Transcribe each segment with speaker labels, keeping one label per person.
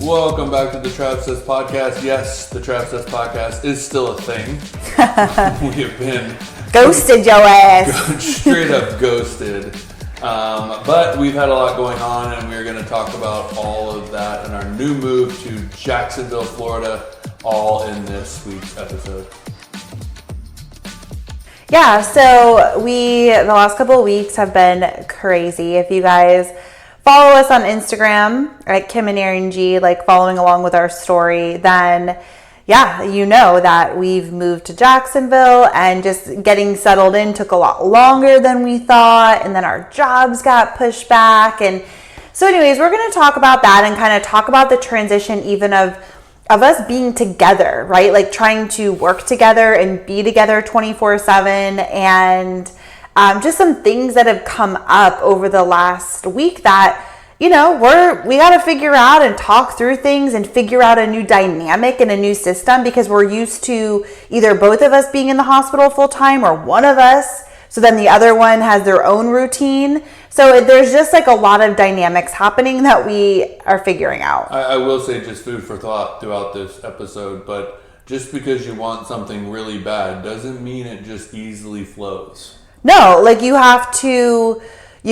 Speaker 1: Welcome back to the Travsessed podcast. Yes, the Travsessed podcast is still a thing. We have been
Speaker 2: ghosted your ass.
Speaker 1: Straight up ghosted. But we've had a lot going on, and we're going to talk about all of that and our new move to Jacksonville, Florida, all in this week's episode.
Speaker 2: Yeah, so the last couple of weeks have been crazy. If you guys follow us on Instagram at Kim and Aaron G, like following along with our story, then yeah, you know that we've moved to Jacksonville, and just getting settled in took a lot longer than we thought, and then our jobs got pushed back. And so anyways, we're going to talk about that and kind of talk about the transition even of us being together, right? Like trying to work together and be together 24/7, and just some things that have come up over the last week that, you know, we got to figure out and talk through things and figure out a new dynamic and a new system, because we're used to either both of us being in the hospital full time or one of us. So then the other one has their own routine. So there's just like a lot of dynamics happening that we are figuring out.
Speaker 1: I will say, just food for thought throughout this episode, but just because you want something really bad doesn't mean it just easily flows.
Speaker 2: No, like you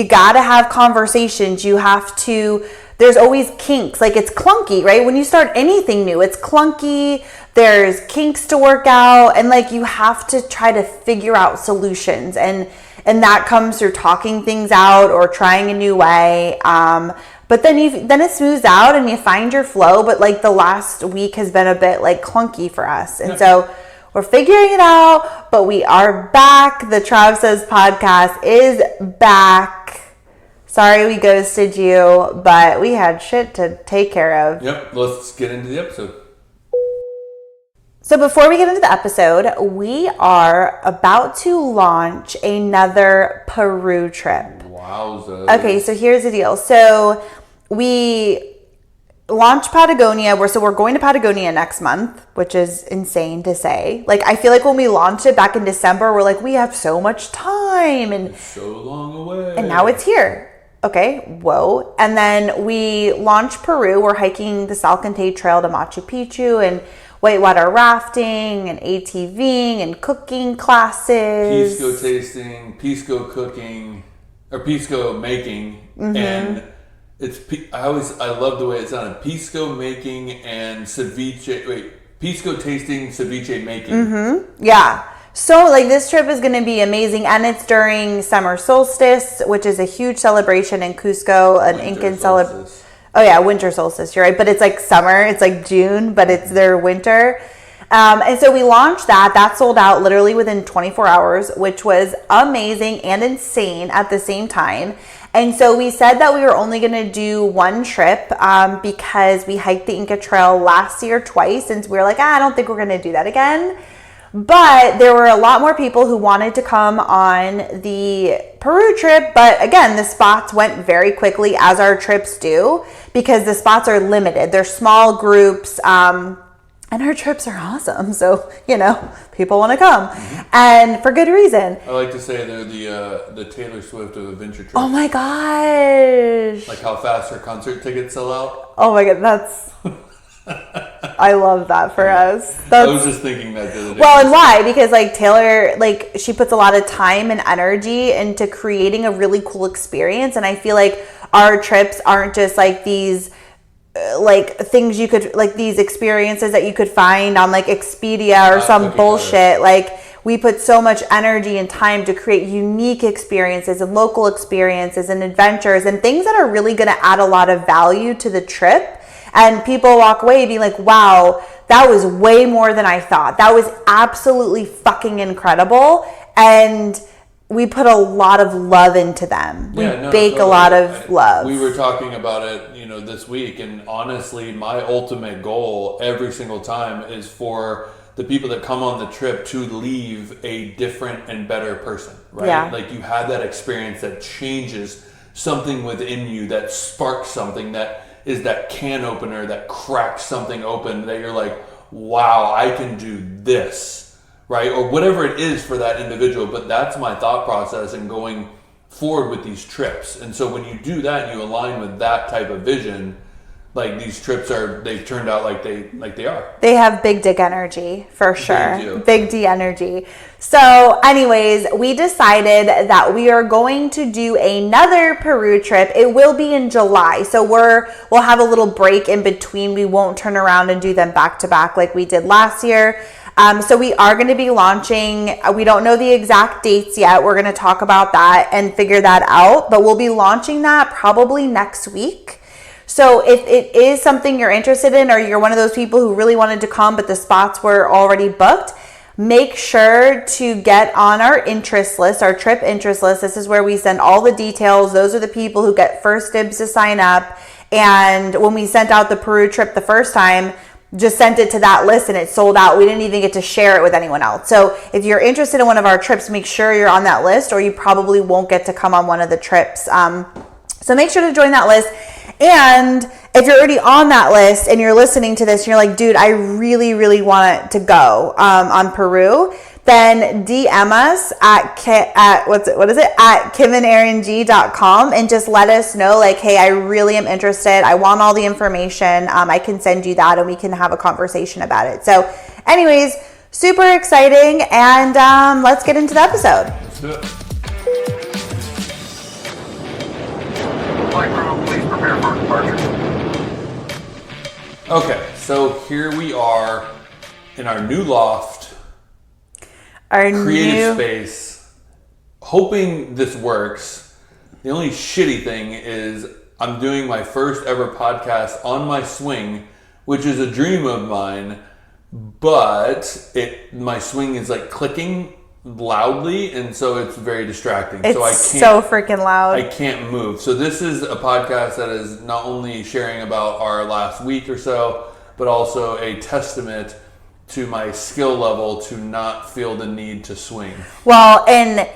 Speaker 2: gotta have conversations. There's always kinks. Like it's clunky, right? When you start anything new, it's clunky. There's kinks to work out, and like you have to try to figure out solutions, and that comes through talking things out or trying a new way. But then it smooths out and you find your flow. But like the last week has been a bit like clunky for us, and so we're figuring it out. But we are back. The Travsessed podcast is back. Sorry we ghosted you, but we had shit to take care of.
Speaker 1: Yep, let's get into the episode.
Speaker 2: So before we get into the episode, we are about to launch another Peru trip.
Speaker 1: Wowza.
Speaker 2: Okay, so here's the deal. So we launched Patagonia. We're going to Patagonia next month, which is insane to say. Like, I feel like when we launched it back in December, we're like, we have so much time. And
Speaker 1: it's so long away.
Speaker 2: And now it's here. Okay, whoa. And then we launched Peru. We're hiking the Salcantay Trail to Machu Picchu and whitewater rafting and ATVing and cooking classes.
Speaker 1: Pisco tasting, pisco cooking, or pisco making.
Speaker 2: Mm-hmm.
Speaker 1: And I love the way it sounded. Pisco making and ceviche. Pisco tasting, ceviche making.
Speaker 2: Mm-hmm. Yeah. So like this trip is going to be amazing, and it's during summer solstice, which is a huge celebration in Cusco, an Incan celebration. Oh yeah, winter solstice, you're right. But it's like summer, it's like June, but it's their winter. And so we launched that. That sold out literally within 24 hours, which was amazing and insane at the same time. And so we said that we were only going to do one trip because we hiked the Inca Trail last year twice. And we were like, I don't think we're going to do that again. But there were a lot more people who wanted to come on the Peru trip. But again, the spots went very quickly, as our trips do, because the spots are limited. They're small groups, and our trips are awesome. So, you know, people want to come, and for good reason.
Speaker 1: I like to say they're the Taylor Swift of adventure trips.
Speaker 2: Oh my gosh.
Speaker 1: Like how fast her concert tickets sell out.
Speaker 2: Oh my God, that's... I love that for us.
Speaker 1: I was just thinking that the other day.
Speaker 2: Well, and why? Because like Taylor, like she puts a lot of time and energy into creating a really cool experience, and I feel like our trips aren't just like these like things you could, like these experiences that you could find on like Expedia or some bullshit. Like we put so much energy and time to create unique experiences and local experiences and adventures and things that are really going to add a lot of value to the trip. And people walk away being like, wow, that was way more than I thought. That was absolutely fucking incredible. And we put a lot of love into them. We bake a lot of love.
Speaker 1: We were talking about it, you know, this week. And honestly, my ultimate goal every single time is for the people that come on the trip to leave a different and better person, right?
Speaker 2: Yeah.
Speaker 1: Like you had that experience that changes something within you, that sparks something, that is that can opener that cracks something open, that you're like, wow, I can do this, right? Or whatever it is for that individual. But that's my thought process in going forward with these trips. And so when you do that, you align with that type of vision,
Speaker 2: Mm-hmm.
Speaker 1: These trips they've turned out like they are.
Speaker 2: They have big dick energy for sure.
Speaker 1: They do.
Speaker 2: Big D energy. So anyways, we decided that we are going to do another Peru trip. It will be in July. So we'll have a little break in between. We won't turn around and do them back to back like we did last year. So we are going to be launching. We don't know the exact dates yet. We're going to talk about that and figure that out, but we'll be launching that probably next week. So if it is something you're interested in, or you're one of those people who really wanted to come, but the spots were already booked, make sure to get on our interest list, our trip interest list. This is where we send all the details. Those are the people who get first dibs to sign up. And when we sent out the Peru trip the first time, just sent it to that list and it sold out. We didn't even get to share it with anyone else. So if you're interested in one of our trips, make sure you're on that list, or you probably won't get to come on one of the trips. So make sure to join that list. And if you're already on that list and you're listening to this and you're like, dude, I really, really want to go on Peru, then DM us at kimanderinG.com and just let us know, like, hey, I really am interested. I want all the information. I can send you that and we can have a conversation about it. So anyways, super exciting. And let's get into the episode.
Speaker 1: Let's do it.
Speaker 3: Flight crew, please prepare for departure.
Speaker 1: Okay, so here we are in our new loft.
Speaker 2: Our
Speaker 1: creative space, hoping this works. The only shitty thing is I'm doing my first ever podcast on my swing, which is a dream of mine, but my swing is like clicking loudly, and so it's very distracting.
Speaker 2: It's
Speaker 1: so I
Speaker 2: so freaking loud.
Speaker 1: I can't move. So this is a podcast that is not only sharing about our last week or so, but also a testament to my skill level to not feel the need to swing.
Speaker 2: Well, and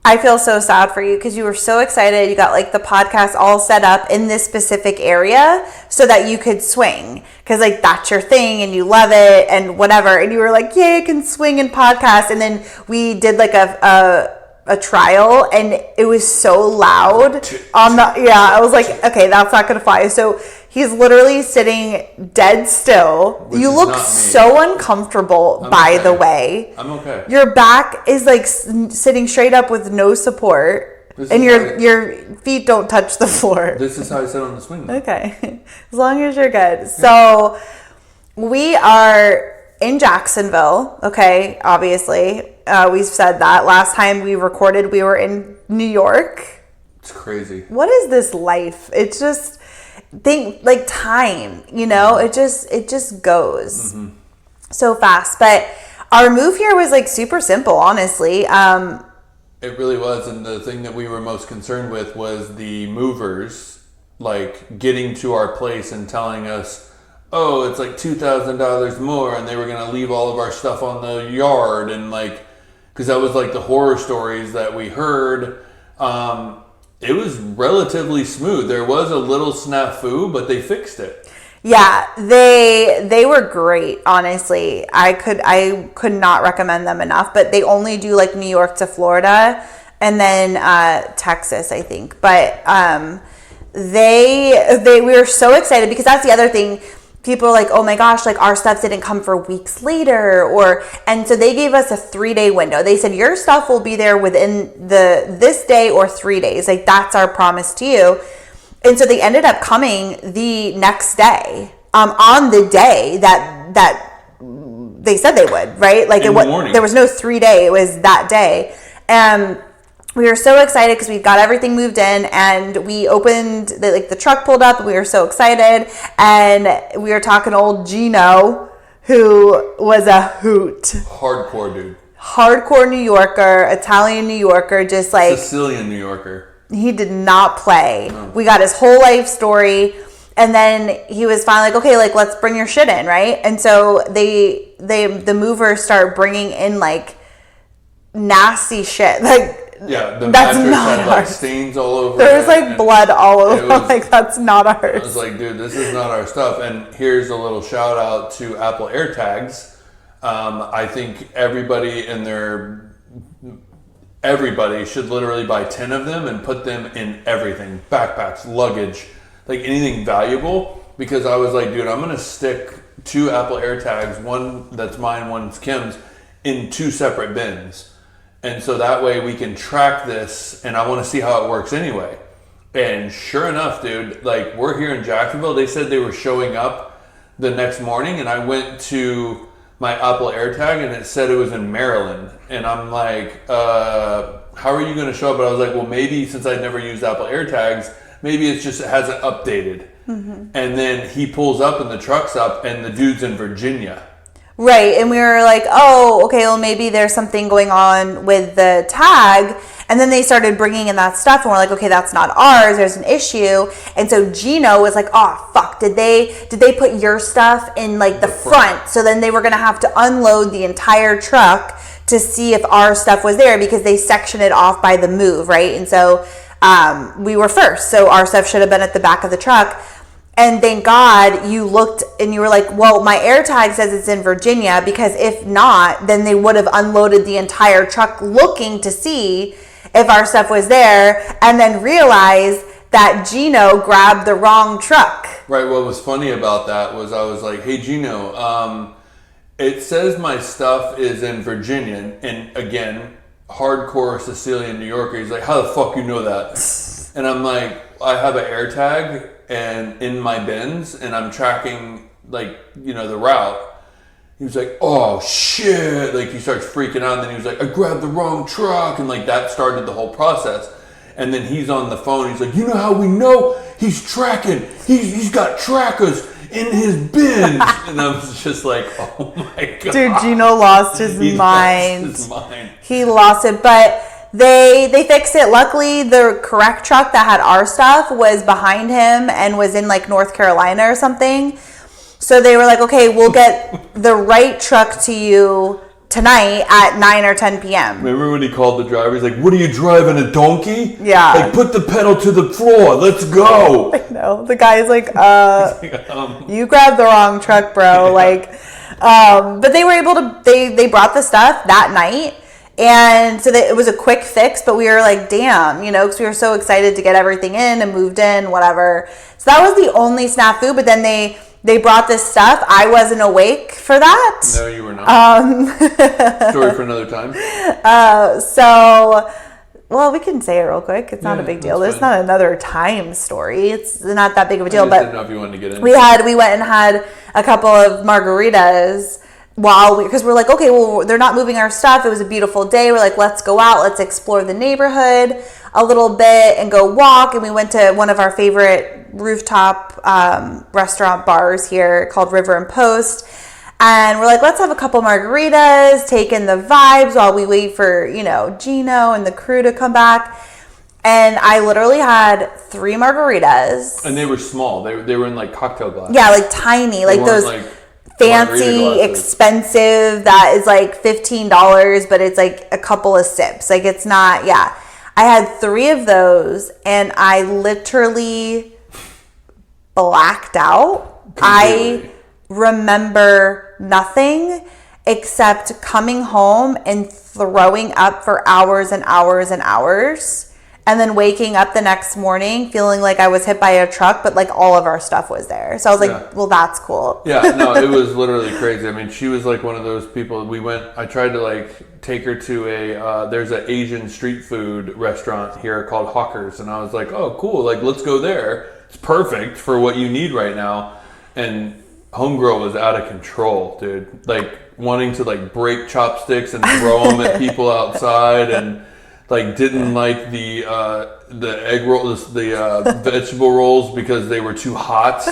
Speaker 2: I feel so sad for you because you were so excited. You got like the podcast all set up in this specific area so that you could swing, because like that's your thing and you love it and whatever. And you were like, yay, I can swing and podcast. And then we did like a trial and it was so loud on the, I was like, okay, that's not going to fly. So he's literally sitting dead still.
Speaker 1: Which
Speaker 2: you
Speaker 1: is
Speaker 2: look
Speaker 1: not me.
Speaker 2: So uncomfortable, by the way.
Speaker 1: I'm okay.
Speaker 2: Your back is like sitting straight up with no support, and your feet don't touch the floor.
Speaker 1: This is how I sit on the swing.
Speaker 2: Okay, as long as you're good. So we are in Jacksonville. Okay, obviously, we've said that. Last time we recorded, we were in New York.
Speaker 1: It's crazy.
Speaker 2: What is this life? It's just like time, you know. It just goes so fast. But our move here was like super simple, honestly.
Speaker 1: It really was, and the thing that we were most concerned with was the movers, like getting to our place and telling us, oh, it's like $2,000 more, and they were going to leave all of our stuff on the yard, and like, because that was like the horror stories that we heard. It was relatively smooth. There was a little snafu, but they fixed it.
Speaker 2: Yeah, they were great, honestly. I could not recommend them enough, but they only do like New York to Florida and then Texas, I think. But we were so excited because that's the other thing. People are like, oh my gosh, like our stuff didn't come for weeks later, and so they gave us a 3-day window. They said your stuff will be there within this day or 3 days. Like that's our promise to you. And so they ended up coming the next day, on the day that they said they would, right? Like there was no 3-day, it was that day. And we were so excited because we got everything moved in, and we opened the truck pulled up, and we were so excited. And we were talking to old Gino, who was a hoot.
Speaker 1: Hardcore dude.
Speaker 2: Hardcore New Yorker, Italian New Yorker, just like
Speaker 1: Sicilian New Yorker.
Speaker 2: He did not play.
Speaker 1: No.
Speaker 2: We got his whole life story. And then he was finally like, okay, like let's bring your shit in, right? And so the movers start bringing in like nasty shit, like.
Speaker 1: Yeah, the
Speaker 2: that's
Speaker 1: mattress
Speaker 2: not
Speaker 1: had like
Speaker 2: ours.
Speaker 1: stains all over.
Speaker 2: There was like blood all over.
Speaker 1: Was,
Speaker 2: like that's not ours.
Speaker 1: I was like, dude, this is not our stuff. And here's a little shout out to Apple AirTags. I think everybody should literally buy 10 of them and put them in everything, backpacks, luggage, like anything valuable. because I was like, dude, I'm going to stick 2 Apple AirTags, one that's mine, one's Kim's, in 2 separate bins. And so that way we can track this, and I want to see how it works anyway. And sure enough, dude, like, we're here in Jacksonville. They said they were showing up the next morning, and I went to my Apple AirTag, and it said it was in Maryland. And I'm like, how are you going to show up? But I was like, well, maybe since I'd never used Apple AirTags, maybe it's just it hasn't updated. And then he pulls up, and the truck's up, and the dude's in Virginia.
Speaker 2: Right, and we were like, oh, okay, well, maybe there's something going on with the tag. And then they started bringing in that stuff, and we're like, okay, that's not ours. There's an issue. And so Gino was like, oh, fuck, did they put your stuff in like the front? So then they were going to have to unload the entire truck to see if our stuff was there, because they section it off by the move, right? And so we were first. So our stuff should have been at the back of the truck. And thank God you looked and you were like, well, my AirTag says it's in Virginia, because if not, then they would have unloaded the entire truck looking to see if our stuff was there, and then realized that Gino grabbed the wrong truck.
Speaker 1: Right. What was funny about that was I was like, hey, Gino, it says my stuff is in Virginia. And again, hardcore Sicilian New Yorker. He's like, how the fuck you know that? And I'm like, I have an AirTag and in my bins, and I'm tracking, like, you know, the route. He was like, oh shit, like, he starts freaking out, and then he was like, I grabbed the wrong truck, and like that started the whole process. And then he's on the phone, he's like, you know how we know he's tracking, he's got trackers in his bins. And I was just like, oh my God.
Speaker 2: Dude, Gino lost his mind.
Speaker 1: Lost his mind.
Speaker 2: He lost it, but they fixed it. Luckily, the correct truck that had our stuff was behind him and was in like North Carolina or something. So they were like, okay, we'll get the right truck to you tonight at 9 or 10 p.m.
Speaker 1: Remember when he called the driver? He's like, what are you driving, a donkey?
Speaker 2: Yeah.
Speaker 1: Like, put the pedal to the floor. Let's go.
Speaker 2: I know. The guy's like, you grabbed the wrong truck, bro. Like, but they were able to, they brought the stuff that night. And so it was a quick fix, but we were like, damn, you know, because we were so excited to get everything in and moved in, whatever. So that was the only snafu, but then they brought this stuff. I wasn't awake for that.
Speaker 1: No, you were not. Story for another time.
Speaker 2: Well, we can say it real quick. It's not a big deal. There's not another time story. It's not that big of a deal.
Speaker 1: I just didn't know if you wanted to get in.
Speaker 2: We went and had a couple of margaritas because we're like, okay, well, they're not moving our stuff. It was a beautiful day. We're like, let's go out. Let's explore the neighborhood a little bit and go walk. And we went to one of our favorite rooftop restaurant bars here called River and Post. And we're like, let's have a couple margaritas, take in the vibes while we wait for, you know, Gino and the crew to come back. And I literally had 3 margaritas.
Speaker 1: And they were small. They were in like cocktail glasses.
Speaker 2: Yeah, like tiny, like those fancy, expensive that is like $15, but it's like a couple of sips. Like, it's not, I had 3 of those, and I literally blacked out. Completely. I remember nothing except coming home and throwing up for hours and hours and hours, and then waking up the next morning feeling like I was hit by a truck, but like all of our stuff was there. So I was like, well, that's cool.
Speaker 1: Yeah, no, it was literally crazy. I mean, she was like one of those people. I tried to like take her to there's an Asian street food restaurant here called Hawkers, and I was like, oh, cool, like, let's go there. It's perfect for what you need right now. And homegirl was out of control, dude. Like, wanting to like break chopsticks and throw them at people outside, and like didn't like the egg rolls, the vegetable rolls, because they were too hot,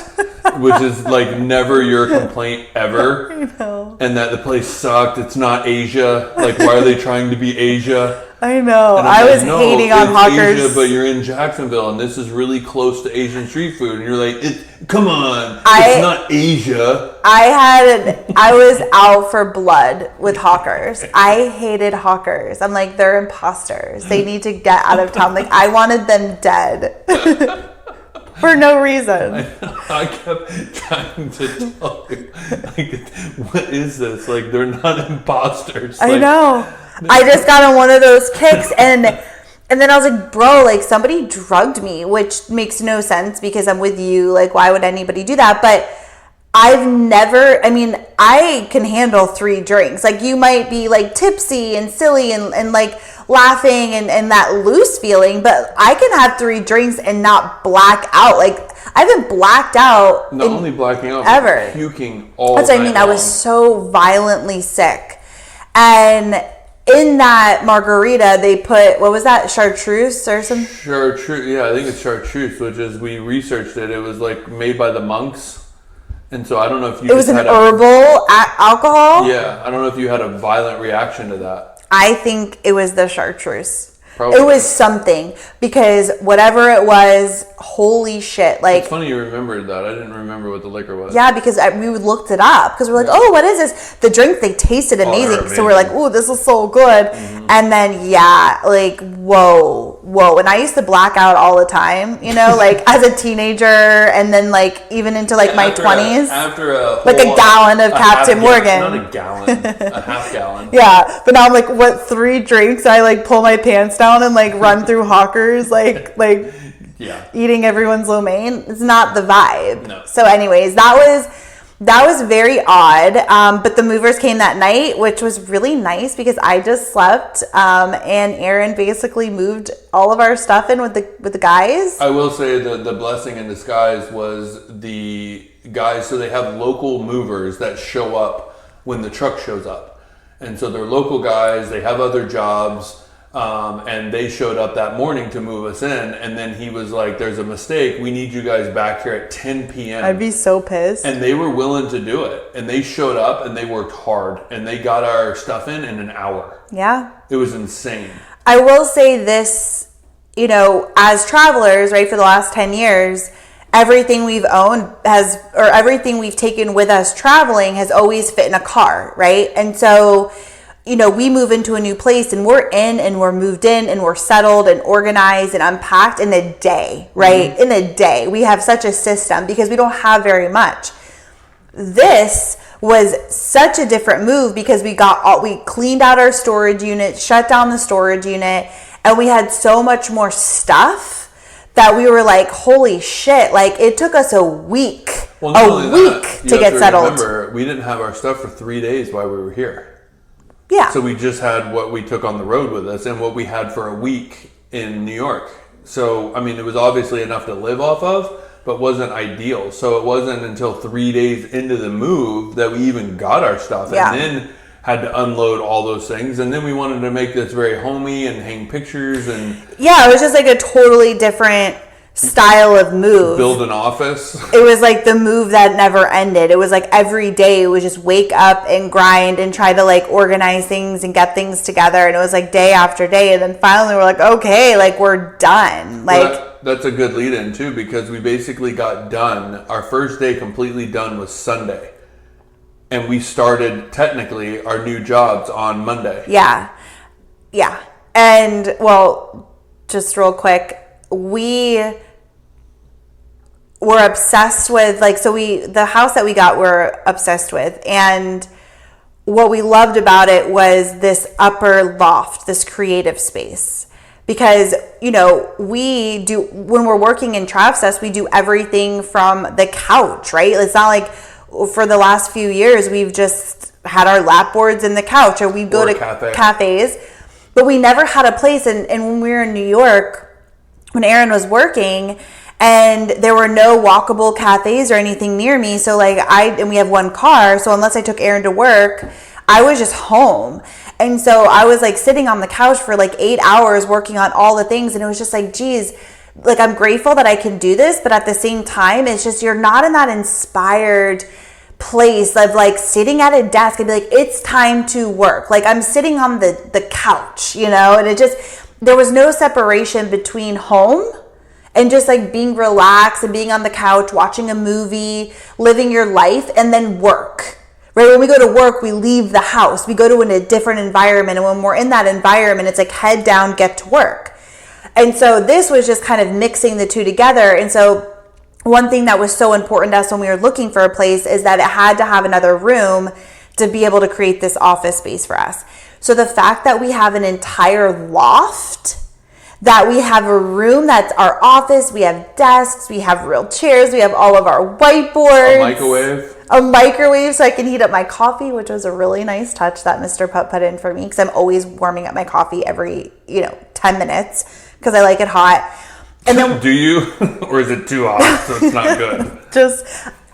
Speaker 1: which is like never your complaint ever.
Speaker 2: I know.
Speaker 1: And that the place sucked. It's not Asia. Like, why are they trying to be Asia?
Speaker 2: I know. I was hating on Hawkers.
Speaker 1: Asia, but you're in Jacksonville, and this is really close to Asian street food. And you're like, come on, it's not Asia.
Speaker 2: I was out for blood with Hawkers. I hated Hawkers. I'm like, they're imposters. They need to get out of town. Like, I wanted them dead. For no reason.
Speaker 1: I kept trying to tell you, like, what is this? Like, they're not imposters.
Speaker 2: I know. I just got on one of those kicks, and And then I was like, bro, like somebody drugged me, which makes no sense because I'm with you. Like, why would anybody do that? But I can handle 3 drinks. Like, you might be like tipsy and silly and like laughing and that loose feeling, but I can have 3 drinks and not black out. Like, I haven't blacked out.
Speaker 1: Not only blacking out,
Speaker 2: ever.
Speaker 1: But puking all
Speaker 2: That's what I
Speaker 1: night
Speaker 2: mean.
Speaker 1: long.
Speaker 2: I was so violently sick. And in that margarita, they put, what was that, chartreuse or something?
Speaker 1: Chartreuse, yeah, I think it's chartreuse, which is, we researched it. It was like made by the monks. And so I don't know if you
Speaker 2: It was an herbal alcohol?
Speaker 1: Yeah, I don't know if you had a violent reaction to that.
Speaker 2: I think it was the chartreuse.
Speaker 1: Probably.
Speaker 2: It was something, because whatever it was, holy shit. Like,
Speaker 1: It's funny you remembered that. I didn't remember what the liquor was.
Speaker 2: yeah, because we looked it up because we're like, oh, what is this? The drink, they tasted amazing. So we're like, oh, this is so good. Mm-hmm. And then, yeah, like, whoa. And I used to black out all the time, you know, like as a teenager, and then like even into like my 20s.
Speaker 1: After a
Speaker 2: like a gallon of Captain Morgan.
Speaker 1: Not a gallon, a half gallon.
Speaker 2: Yeah, but now I'm like, what, 3 drinks? I like pull my pants down and like run through Hawkers, like
Speaker 1: yeah,
Speaker 2: eating everyone's lo mein. It's not the vibe.
Speaker 1: No.
Speaker 2: So anyways, that was very odd. But the movers came that night, which was really nice because I just slept. And Aaron basically moved all of our stuff in with the guys.
Speaker 1: I will say that the blessing in disguise was the guys. So they have local movers that show up when the truck shows up. And so they're local guys. They have other jobs. And they showed up that morning to move us in, and then he was like, there's a mistake, we need you guys back here at 10 p.m.
Speaker 2: I'd be so pissed.
Speaker 1: And they were willing to do it, and they showed up and they worked hard, and they got our stuff in an hour.
Speaker 2: Yeah,
Speaker 1: it was insane.
Speaker 2: I will say this, you know, as travelers, right, for the last 10 years, everything we've owned everything we've taken with us traveling has always fit in a car, right? And so, you know, we move into a new place and we're in and we're moved in and we're settled and organized and unpacked in a day, right? Mm-hmm. In a day. We have such a system because we don't have very much. This was such a different move because we cleaned out our storage unit, shut down the storage unit, and we had so much more stuff that we were like, holy shit, like it took us a week to get settled.
Speaker 1: Remember, we didn't have our stuff for 3 days while we were here.
Speaker 2: Yeah.
Speaker 1: So we just had what we took on the road with us and what we had for a week in New York. So, I mean, it was obviously enough to live off of, but wasn't ideal. So it wasn't until 3 days into the move that we even got our stuff, and then had to unload all those things. And then we wanted to make this very homey and hang pictures and...
Speaker 2: Yeah, it was just like a totally different style of move.
Speaker 1: Build an office.
Speaker 2: It was like the move that never ended. It was like every day it was just wake up and grind and try to like organize things and get things together. And it was like day after day. And then finally we're like, okay, like we're done. Like,
Speaker 1: well, that's a good lead in too, because we basically got done. Our first day completely done was Sunday. And we started technically our new jobs on Monday.
Speaker 2: Yeah. Yeah. And well, just real quick, we were obsessed with the house that we got, we're obsessed with. And what we loved about it was this upper loft, this creative space. Because, you know, when we're working in Travsessed, we do everything from the couch, right? It's not like for the last few years, we've just had our lap boards in the couch, or we go to cafes, but we never had a place. And when we were in New York, when Aaron was working, and there were no walkable cafes or anything near me. So and we have one car. So unless I took Aaron to work, I was just home. And so I was like sitting on the couch for like 8 hours working on all the things. And it was just like, geez, like I'm grateful that I can do this. But at the same time, it's just, you're not in that inspired place of like sitting at a desk and be like, it's time to work. Like I'm sitting on the couch, you know, and there was no separation between home and just like being relaxed and being on the couch, watching a movie, living your life, and then work, right? When we go to work, we leave the house. We go to a different environment. And when we're in that environment, it's like head down, get to work. And so this was just kind of mixing the two together. And so one thing that was so important to us when we were looking for a place is that it had to have another room to be able to create this office space for us. So the fact that we have an entire loft that we have a room that's our office. We have desks, we have real chairs, we have all of our whiteboards. A microwave so I can heat up my coffee, which was a really nice touch that Mr. Putt put in for me because I'm always warming up my coffee every, 10 minutes because I like it hot. And then
Speaker 1: do you? Or is it too hot so it's not good?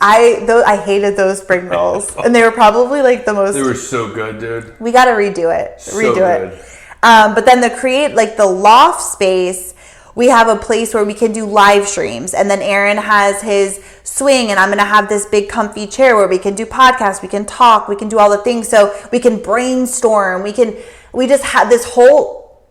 Speaker 2: I hated those spring rolls. And they were probably like the most...
Speaker 1: They were so good, dude.
Speaker 2: We got to redo it.
Speaker 1: So good.
Speaker 2: But then the loft space, we have a place where we can do live streams. And then Aaron has his swing, and I'm going to have this big comfy chair where we can do podcasts, we can talk, we can do all the things. So we can brainstorm. We just have this whole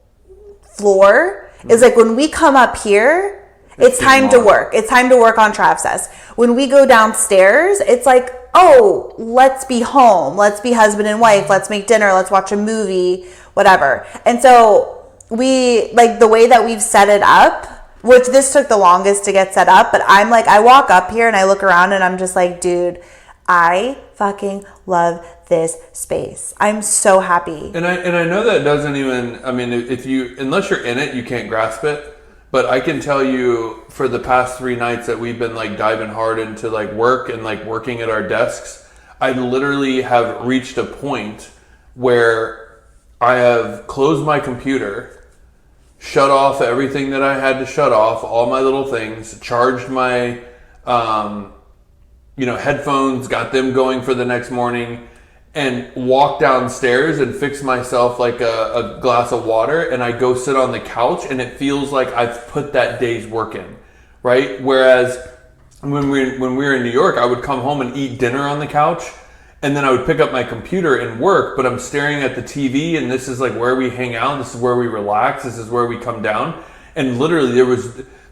Speaker 2: floor is like when we come up here, it's time to work. It's time to work on Travsessed. When we go downstairs, it's like, oh, let's be home. Let's be husband and wife. Let's make dinner. Let's watch a movie, whatever. And so we, like the way that we've set it up, which this took the longest to get set up, but I'm like, I walk up here and I look around and I'm just like, dude, I fucking love this space. I'm so happy.
Speaker 1: And I know that doesn't even, I mean, unless you're in it, you can't grasp it. But I can tell you for the past 3 nights that we've been like diving hard into like work and like working at our desks, I literally have reached a point where I have closed my computer, shut off everything that I had to shut off, all my little things, charged my, headphones, got them going for the next morning, and walk downstairs and fix myself like a glass of water, and I go sit on the couch and it feels like I've put that day's work in, right? Whereas when we were in New York, I would come home and eat dinner on the couch, and then I would pick up my computer and work, but I'm staring at the TV, and this is like where we hang out, this is where we relax, this is where we come down, and literally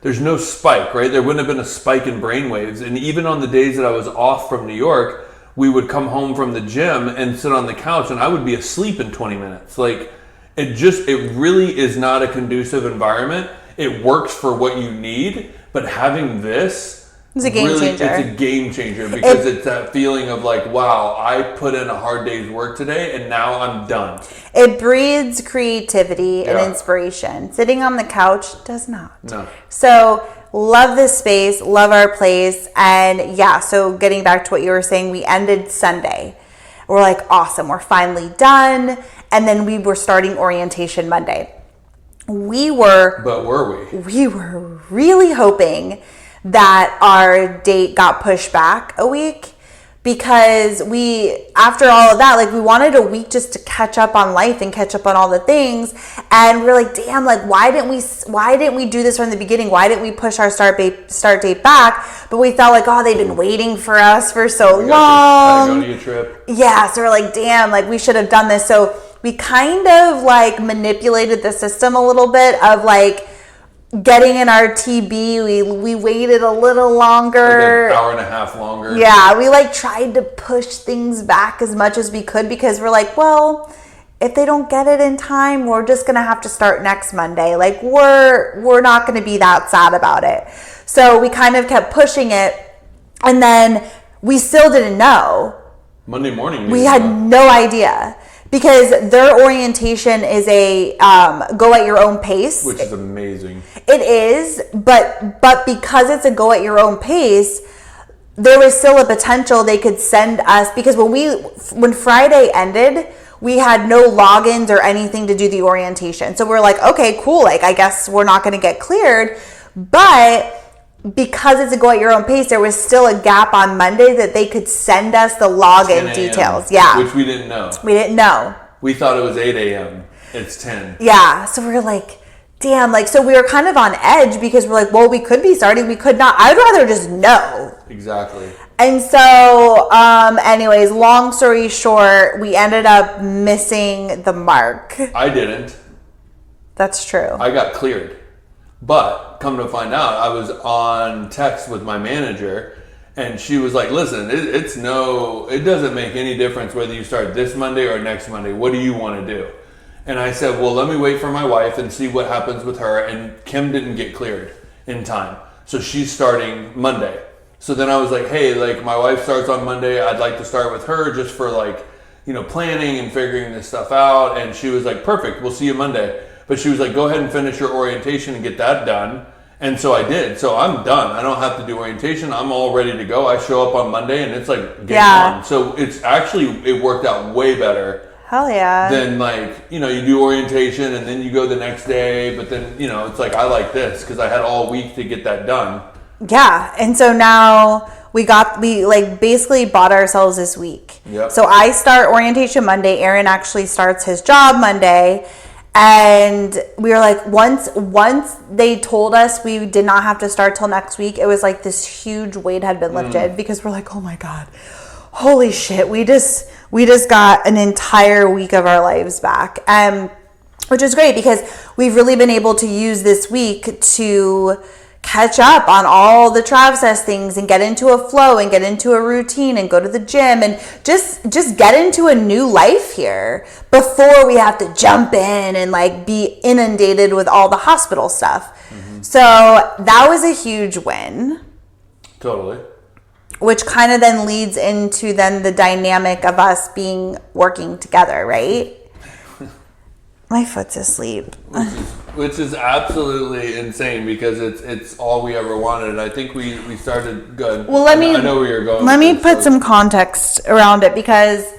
Speaker 1: there's no spike, right? There wouldn't have been a spike in brainwaves, and even on the days that I was off from New York, we would come home from the gym and sit on the couch and I would be asleep in 20 minutes. Like it really is not a conducive environment. It works for what you need, but having this
Speaker 2: it's a game changer.
Speaker 1: It's a game changer because it's that feeling of like, wow, I put in a hard day's work today and now I'm done.
Speaker 2: It breeds creativity and inspiration. Sitting on the couch does not.
Speaker 1: No.
Speaker 2: So love this space, love our place. And so getting back to what you were saying, we ended Sunday. We're like, awesome, we're finally done. And then we were starting orientation Monday.
Speaker 1: But were we?
Speaker 2: We were really hoping that our date got pushed back a week because after all of that, like we wanted a week just to catch up on life and catch up on all the things. And we're like, damn, like why didn't we do this from the beginning? Why didn't we push our start date back? But we felt like, oh, they've been waiting for us for so long.
Speaker 1: Go to your trip.
Speaker 2: Yeah, so we're like, damn, like we should have done this. So we kind of like manipulated the system a little bit of like getting in our TB, we waited a little longer.
Speaker 1: Like an hour and a half longer.
Speaker 2: Yeah, we like tried to push things back as much as we could because we're like, well, if they don't get it in time, we're just gonna have to start next Monday. Like we're not gonna be that sad about it. So we kind of kept pushing it, and then we still didn't know.
Speaker 1: Monday morning.
Speaker 2: We had no idea. Because their orientation is a go at your own pace.
Speaker 1: Which is amazing.
Speaker 2: It is, but because it's a go at your own pace, there was still a potential they could send us, because when Friday ended, we had no logins or anything to do the orientation. So we're like, okay, cool, like I guess we're not going to get cleared, but because it's a go at your own pace, there was still a gap on Monday that they could send us the login details. Yeah.
Speaker 1: Which we didn't know.
Speaker 2: We didn't know.
Speaker 1: We thought it was 8 a.m. It's 10.
Speaker 2: Yeah. So we were like, damn. Like, so we were kind of on edge because we're like, well, we could be starting. We could not. I'd rather just know.
Speaker 1: Exactly.
Speaker 2: And so, anyways, long story short, we ended up missing the mark.
Speaker 1: I didn't.
Speaker 2: That's true.
Speaker 1: I got cleared. But come to find out, I was on text with my manager, and she was like, listen, it doesn't make any difference whether you start this Monday or next Monday. What do you want to do? And I said, well, let me wait for my wife and see what happens with her. And Kim didn't get cleared in time. So she's starting Monday. So then I was like, hey, like my wife starts on Monday. I'd like to start with her just for like, planning and figuring this stuff out. And she was like, perfect. We'll see you Monday. But she was like, go ahead and finish your orientation and get that done. And so I did. So I'm done. I don't have to do orientation. I'm all ready to go. I show up on Monday and it's like game on. So it's actually, it worked out way better.
Speaker 2: Hell yeah.
Speaker 1: Then you do orientation and then you go the next day. But then, it's like, I like this because I had all week to get that done.
Speaker 2: Yeah. And so now we basically bought ourselves this week.
Speaker 1: Yep.
Speaker 2: So I start orientation Monday. Aaron actually starts his job Monday. And we were like, once they told us we did not have to start till next week, it was like this huge weight had been lifted because we're like, oh my God, holy shit. We just got an entire week of our lives back. Which is great because we've really been able to use this week to catch up on all the Travsessed things and get into a flow and get into a routine and go to the gym and just get into a new life here before we have to jump in and like be inundated with all the hospital stuff. Mm-hmm. So that was a huge win.
Speaker 1: Totally. Which
Speaker 2: kind of then leads into then the dynamic of us working together, right? My foot's asleep.
Speaker 1: Which is absolutely insane because it's all we ever wanted. And I think we started good.
Speaker 2: Well, I know where you're going. Let me put some context around it because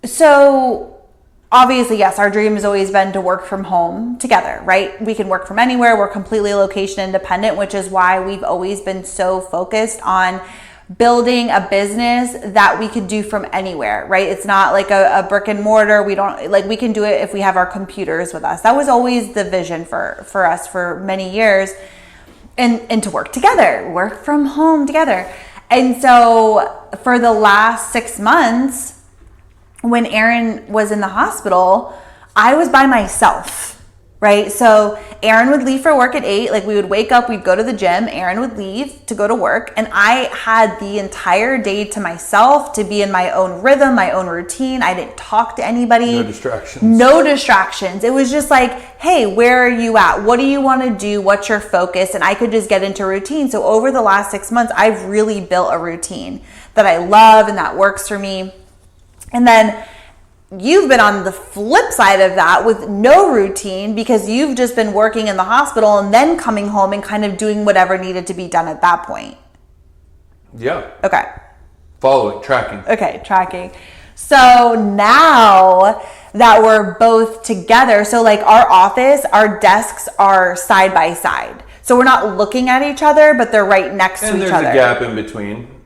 Speaker 2: so obviously, yes, our dream has always been to work from home together, right? We can work from anywhere. We're completely location independent, which is why we've always been so focused on building a business that we could do from anywhere, right? It's not like a brick and mortar. We can do it if we have our computers with us. That was always the vision for us for many years, and to work together, work from home together. And so for the last 6 months, when Aaron was in the hospital, I was by myself. Right? So Aaron would leave for work at 8. Like we would wake up, we'd go to the gym. Aaron would leave to go to work. And I had the entire day to myself to be in my own rhythm, my own routine. I didn't talk to anybody. No distractions. It was just like, hey, where are you at? What do you want to do? What's your focus? And I could just get into routine. So over the last 6 months, I've really built a routine that I love and that works for me. And then you've been on the flip side of that with no routine because you've just been working in the hospital and then coming home and kind of doing whatever needed to be done at that point.
Speaker 1: Yeah.
Speaker 2: Okay.
Speaker 1: Following, tracking.
Speaker 2: Okay, tracking. So now that we're both together, so like our office, our desks are side by side. So we're not looking at each other, but they're right next to each other.
Speaker 1: And there's a gap in between.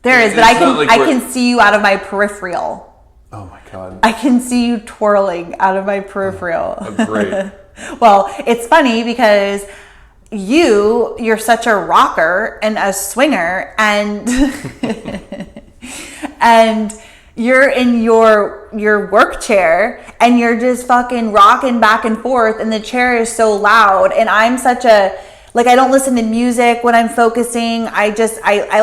Speaker 2: There is, but I can see you out of my peripheral.
Speaker 1: Oh my God.
Speaker 2: I can see you twirling out of my peripheral.
Speaker 1: Oh, great.
Speaker 2: Well, it's funny because you're such a rocker and a swinger and and you're in your work chair and you're just fucking rocking back and forth and the chair is so loud and I'm such a I don't listen to music when I'm focusing. I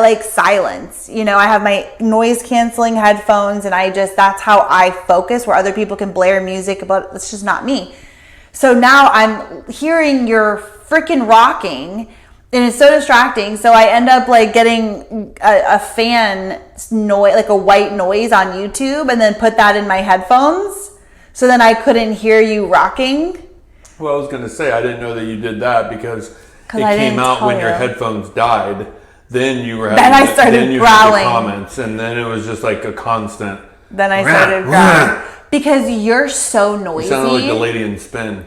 Speaker 2: like silence. I have my noise canceling headphones and that's how I focus, where other people can blare music, but it's just not me. So now I'm hearing your freaking rocking and it's so distracting. So I end up getting a fan noise, a white noise on YouTube and then put that in my headphones. So then I couldn't hear you rocking.
Speaker 1: Well, I was going to say, I didn't know that you did that because it came out when your headphones died. Then you were having
Speaker 2: then I started growling.
Speaker 1: Comments, and then it was just like a constant.
Speaker 2: Then I started growling because you're so noisy.
Speaker 1: You sounded like the lady in Spin.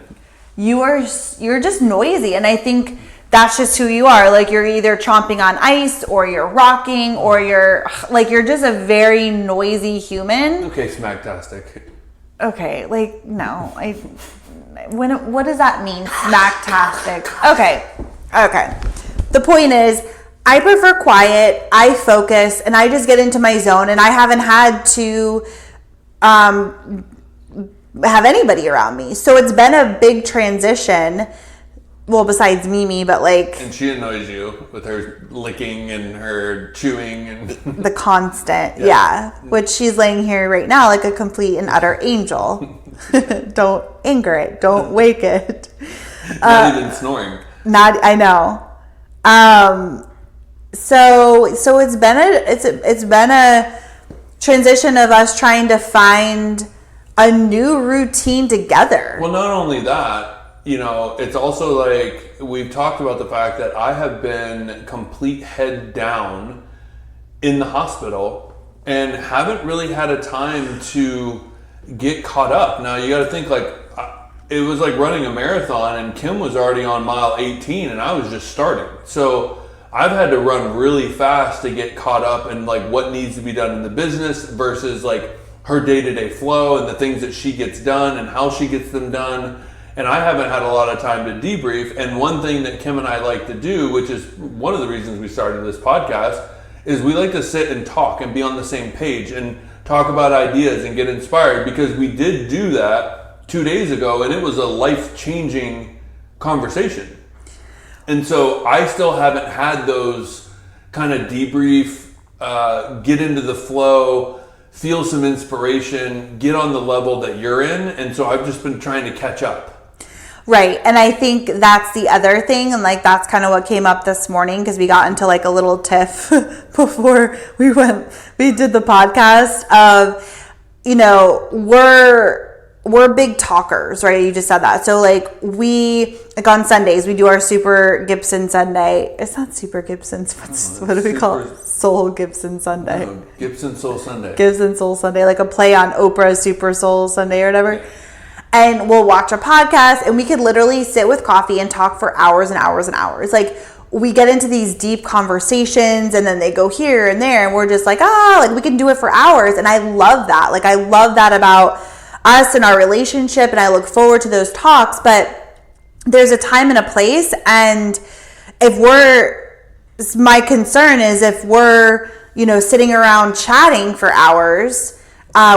Speaker 2: You're just noisy, and I think that's just who you are. You're either chomping on ice, or you're rocking, or you're just a very noisy human.
Speaker 1: Okay, smacktastic.
Speaker 2: Okay, no, what does that mean? Smacktastic. Okay. The point is, I prefer quiet, I focus, and I just get into my zone, and I haven't had to have anybody around me. So it's been a big transition. Well, besides Mimi, but
Speaker 1: And she annoys you with her licking and her chewing and
Speaker 2: the constant, yeah. Which she's laying here right now like a complete and utter angel. Don't anger it. Don't wake it.
Speaker 1: Not even snoring.
Speaker 2: I know. So it's been a transition of us trying to find a new routine together.
Speaker 1: Well, not only that, you know, it's also like we've talked about the fact that I have been complete head down in the hospital and haven't really had a time to get caught up. Now, you got to think like it was like running a marathon, and Kim was already on mile 18 and I was just starting. So I've had to run really fast to get caught up in like what needs to be done in the business versus like her day-to-day flow and the things that she gets done and how she gets them done. And I haven't had a lot of time to debrief. And one thing that Kim and I like to do, which is one of the reasons we started this podcast, is we like to sit and talk and be on the same page and talk about ideas and get inspired, because we did do that 2 days ago and it was a life-changing conversation. And so I still haven't had those kind of debrief, get into the flow, feel some inspiration, get on the level that you're in. And so I've just been trying to catch up.
Speaker 2: Right. And I think that's the other thing. And like, that's kind of what came up this morning, because we got into like a little tiff before we did the podcast of, you know, we're big talkers, right? You just said that. So like on Sundays, we do our Super Gibson Sunday. It's not Super Gibson's. What do we call it? Soul Gibson Sunday.
Speaker 1: No, Gibson Soul Sunday.
Speaker 2: Gibson Soul Sunday, like a play on Oprah's Super Soul Sunday or whatever. Yeah. And we'll watch a podcast and we could literally sit with coffee and talk for hours and hours and hours. Like we get into these deep conversations and then they go here and there and we're just like, like we can do it for hours. And I love that. Like I love that about us and our relationship, and I look forward to those talks. But there's a time and a place, and my concern is if we're, you know, sitting around chatting for hours,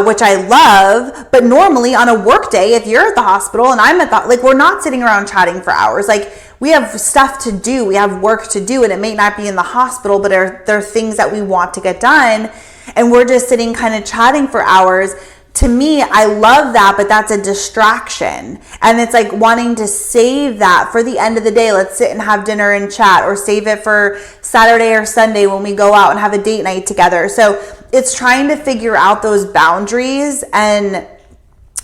Speaker 2: which I love, but normally on a work day, if you're at the hospital and I'm we're not sitting around chatting for hours. Like we have stuff to do, we have work to do, and it may not be in the hospital, but there are things that we want to get done, and we're just sitting kind of chatting for hours. To me, I love that, but that's a distraction. And it's like wanting to save that for the end of the day. Let's sit and have dinner and chat, or save it for Saturday or Sunday when we go out and have a date night together. So it's trying to figure out those boundaries and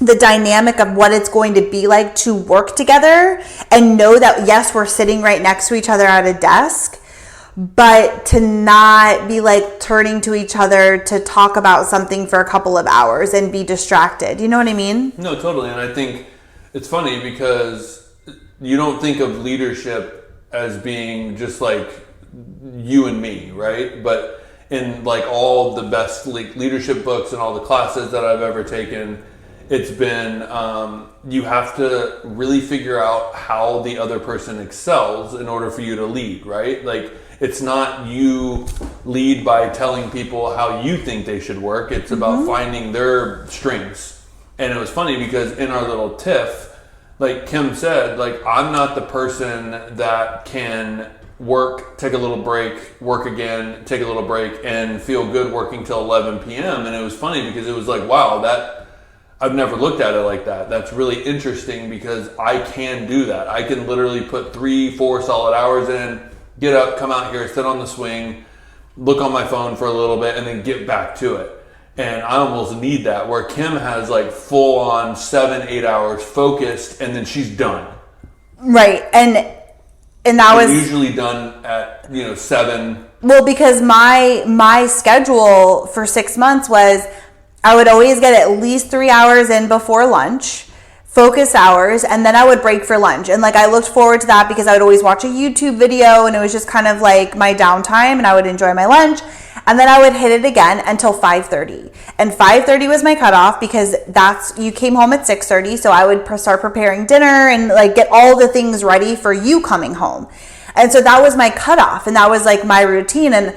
Speaker 2: the dynamic of what it's going to be like to work together, and know that, yes, we're sitting right next to each other at a desk, but to not be like turning to each other to talk about something for a couple of hours and be distracted. You know what I mean?
Speaker 1: No, totally. And I think it's funny because you don't think of leadership as being just like you and me, right? But in like all the best leadership books and all the classes that I've ever taken, it's been you have to really figure out how the other person excels in order for you to lead, right? Like it's not you lead by telling people how you think they should work. It's about finding their strengths. And it was funny because in our little tiff, like Kim said, like I'm not the person that can work, take a little break, work again, take a little break, and feel good working till 11 p.m. And it was funny because it was like, wow, that I've never looked at it like that. That's really interesting because I can do that. I can literally put 3-4 solid hours in, get up, come out here, sit on the swing, look on my phone for a little bit, and then get back to it. And I almost need that, where Kim has like full on 7-8 hours focused, and then she's done.
Speaker 2: Right. And that was
Speaker 1: usually done at 7.
Speaker 2: Well, because my schedule for 6 months was I would always get at least 3 hours in before lunch, focus hours, and then I would break for lunch. And like I looked forward to that because I would always watch a YouTube video, and it was just kind of like my downtime, and I would enjoy my lunch. And then I would hit it again until 5:30. And 5:30 was my cutoff because you came home at 6:30. So I would start preparing dinner and like get all the things ready for you coming home. And so that was my cutoff, and that was like my routine. And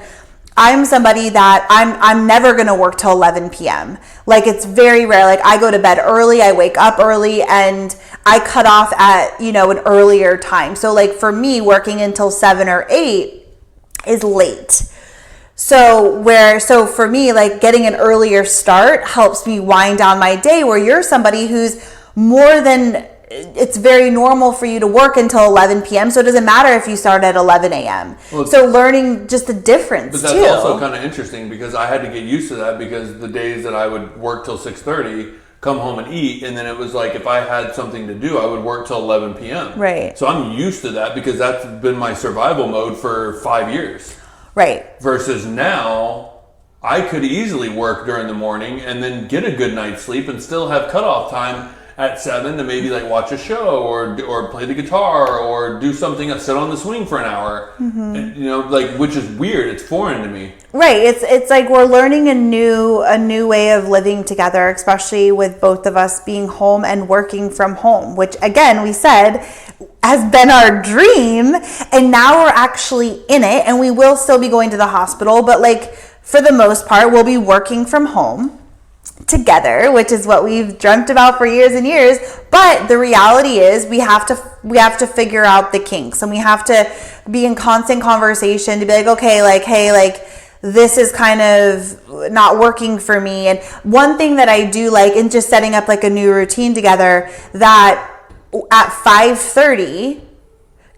Speaker 2: I'm somebody that I'm never going to work till 11 p.m. Like it's very rare. Like I go to bed early, I wake up early, and I cut off at, an earlier time. So like for me, working until 7 or 8 is late. So for me, like getting an earlier start helps me wind down my day, where you're somebody who's it's very normal for you to work until 11 p.m. So it doesn't matter if you start at 11 a.m. Well, so learning just the difference
Speaker 1: but that's also kind of interesting because I had to get used to that, because the days that I would work till 6:30, come home and eat. And then it was like, if I had something to do, I would work till 11 p.m.
Speaker 2: Right.
Speaker 1: So I'm used to that because that's been my survival mode for 5 years.
Speaker 2: Right.
Speaker 1: Versus now, I could easily work during the morning and then get a good night's sleep and still have cutoff time at 7 to maybe like watch a show or play the guitar or do something, sit on the swing for an hour. And, you know, like, which is weird. It's foreign to me.
Speaker 2: Right. It's like we're learning a new way of living together, especially with both of us being home and working from home, which again, we said has been our dream, and now we're actually in it, and we will still be going to the hospital, but like for the most part, we'll be working from home together, which is what we've dreamt about for years and years. But the reality is we have to figure out the kinks, and we have to be in constant conversation to be like, okay, like, hey, like this is kind of not working for me. And one thing that I do like in just setting up like a new routine together, that at 5:30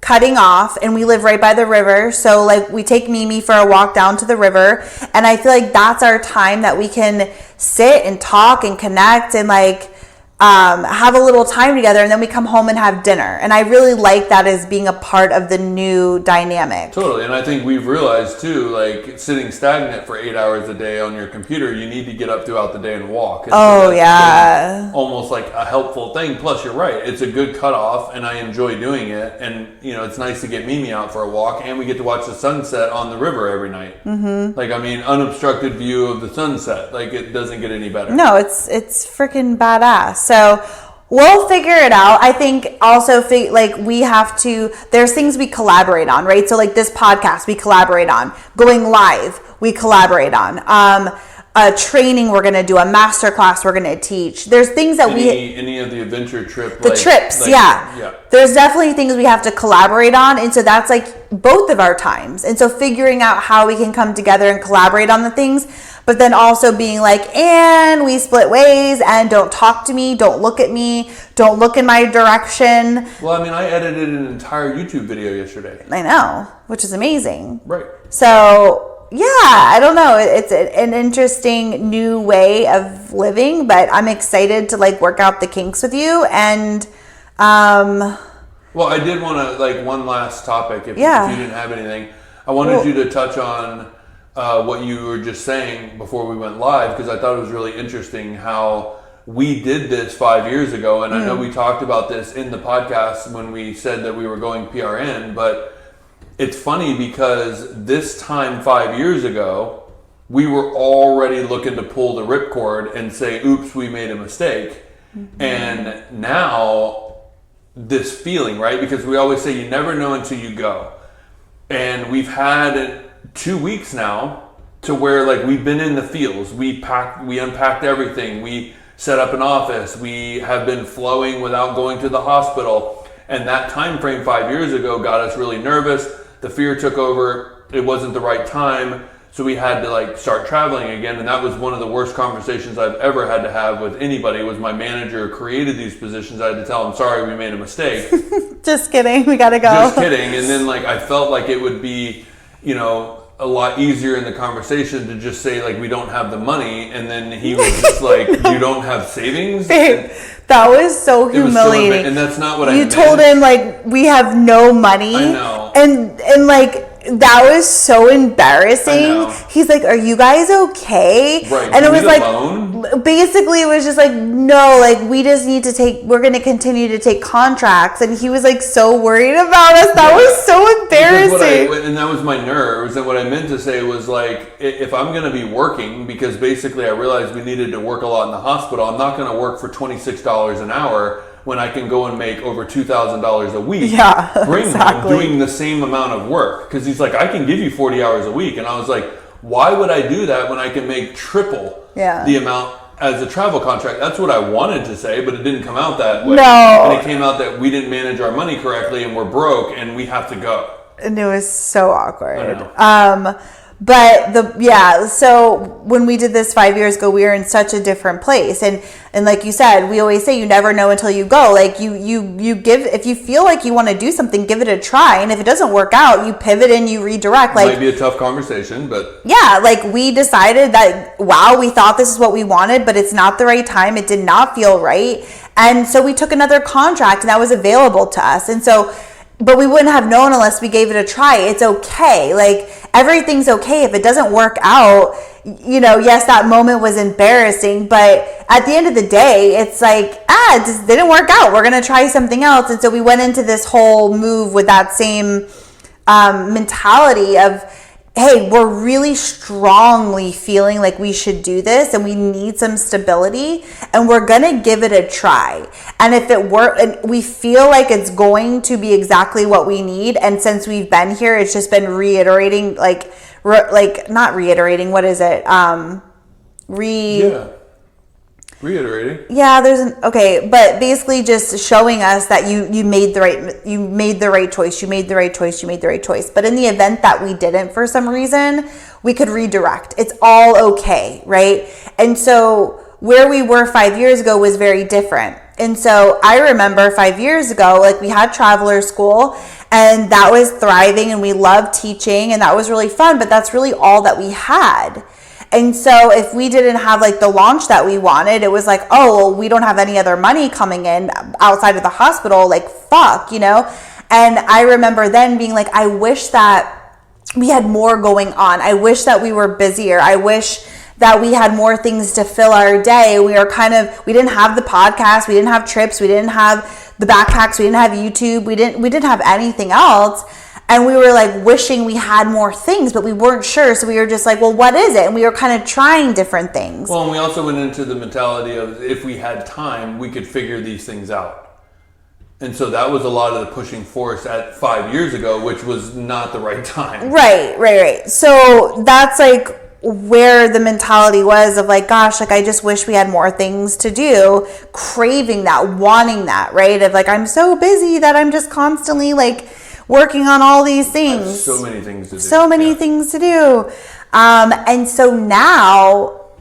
Speaker 2: cutting off, and we live right by the river, so like we take Mimi for a walk down to the river, and I feel like that's our time that we can sit and talk and connect and like have a little time together, and then we come home and have dinner. And I really like that as being a part of the new dynamic.
Speaker 1: Totally. And I think we've realized too, like sitting stagnant for 8 hours a day on your computer, you need to get up throughout the day and walk. And
Speaker 2: oh, yeah.
Speaker 1: Almost like a helpful thing. Plus, you're right. It's a good cutoff, and I enjoy doing it. And, you know, it's nice to get Mimi out for a walk, and we get to watch the sunset on the river every night. Mm-hmm. Like, I mean, unobstructed view of the sunset. Like, it doesn't get any better.
Speaker 2: No, it's freaking badass. So we'll figure it out. I think also like we have to, there's things we collaborate on, right? So like this podcast we collaborate on, going live we collaborate on, a training we're going to do, a master class we're going to teach. There's things that
Speaker 1: any of the adventure trip,
Speaker 2: the trips, yeah. There's definitely things we have to collaborate on, and so that's like both of our times. And so figuring out how we can come together and collaborate on the things, but then also being like, and we split ways, and don't talk to me, don't look at me, don't look in my direction.
Speaker 1: Well, I mean, I edited an entire YouTube video yesterday.
Speaker 2: I know, which is amazing.
Speaker 1: Right.
Speaker 2: So yeah, I don't know. It's an interesting new way of living, but I'm excited to like work out the kinks with you. And
Speaker 1: well, I did want to like one last topic. If you didn't have anything, I wanted you to touch on what you were just saying before we went live, because I thought it was really interesting how we did this 5 years ago. And I know we talked about this in the podcast when we said that we were going PRN, but it's funny because this time 5 years ago, we were already looking to pull the ripcord and say, oops, we made a mistake. Mm-hmm. And now this feeling, right? Because we always say you never know until you go. And we've had 2 weeks now to where like we've been in the fields. We unpacked everything. We set up an office. We have been flowing without going to the hospital. And that time frame 5 years ago got us really nervous. The fear took over. It wasn't the right time. So we had to like start traveling again. And that was one of the worst conversations I've ever had to have with anybody. It was my manager created these positions. I had to tell him, sorry, we made a mistake.
Speaker 2: Just kidding. We got to go.
Speaker 1: Just kidding. And then like, I felt like it would be, you know, a lot easier in the conversation to just say like, we don't have the money. And then he was just like, you don't have savings?
Speaker 2: Babe, that was so humiliating.
Speaker 1: And that's not what I meant.
Speaker 2: You told him like, we have no money.
Speaker 1: I know.
Speaker 2: And like, that was so embarrassing.
Speaker 1: I know.
Speaker 2: He's like, are you guys okay?
Speaker 1: Right.
Speaker 2: And it was like,
Speaker 1: loan?
Speaker 2: Basically it was just like, no, like we just need to we're going to continue to take contracts. And he was like so worried about us. That was so embarrassing.
Speaker 1: And that was my nerves. And what I meant to say was like, if I'm going to be working, because basically I realized we needed to work a lot in the hospital, I'm not going to work for $26 an hour when I can go and make over $2,000 a week.
Speaker 2: Yeah,
Speaker 1: bring
Speaker 2: exactly.
Speaker 1: home doing the same amount of work. Because he's like, I can give you 40 hours a week. And I was like, why would I do that when I can make triple the amount as a travel contract? That's what I wanted to say, but it didn't come out that way.
Speaker 2: No.
Speaker 1: And it came out that we didn't manage our money correctly and we're broke and we have to go.
Speaker 2: And it was so awkward.
Speaker 1: I know.
Speaker 2: But so when we did this 5 years ago, we were in such a different place. And like you said, we always say you never know until you go. Like you give, if you feel like you want to do something, give it a try. And if it doesn't work out, you pivot and you redirect.
Speaker 1: Like, it might be a tough conversation, but
Speaker 2: yeah, like we decided that, wow, we thought this is what we wanted, but it's not the right time. It did not feel right. And so we took another contract and that was available to us. And so, but we wouldn't have known unless we gave it a try. It's okay. Like everything's okay. If it doesn't work out, yes, that moment was embarrassing, but at the end of the day, it's like, it just didn't work out. We're going to try something else. And so we went into this whole move with that same mentality of, hey, we're really strongly feeling like we should do this and we need some stability and we're going to give it a try. And if it works and we feel like it's going to be exactly what we need. And since we've been here, it's just been reiterating, not reiterating. What is it?
Speaker 1: Reiterating.
Speaker 2: Yeah, but basically just showing us that you made the right choice. You made the right choice. But in the event that we didn't for some reason, we could redirect. It's all okay, right? And so where we were 5 years ago was very different. And so I remember 5 years ago, like we had traveler school and that was thriving and we loved teaching and that was really fun, but that's really all that we had. And so if we didn't have like the launch that we wanted, it was like, oh, well, we don't have any other money coming in outside of the hospital, like fuck, And I remember then being like, I wish that we had more going on. I wish that we were busier. I wish that we had more things to fill our day. We didn't have the podcast. We didn't have trips. We didn't have the backpacks. We didn't have YouTube. We didn't have anything else. And we were like wishing we had more things, but we weren't sure. So we were just like, well, what is it? And we were kind of trying different things.
Speaker 1: Well, and we also went into the mentality of if we had time, we could figure these things out. And so that was a lot of the pushing force at 5 years ago, which was not the right time.
Speaker 2: Right. So that's like where the mentality was of like, gosh, like I just wish we had more things to do, craving that, wanting that, right? Of like, I'm so busy that I'm just constantly like working on all these things.
Speaker 1: So many things to do.
Speaker 2: Things to do. And so now,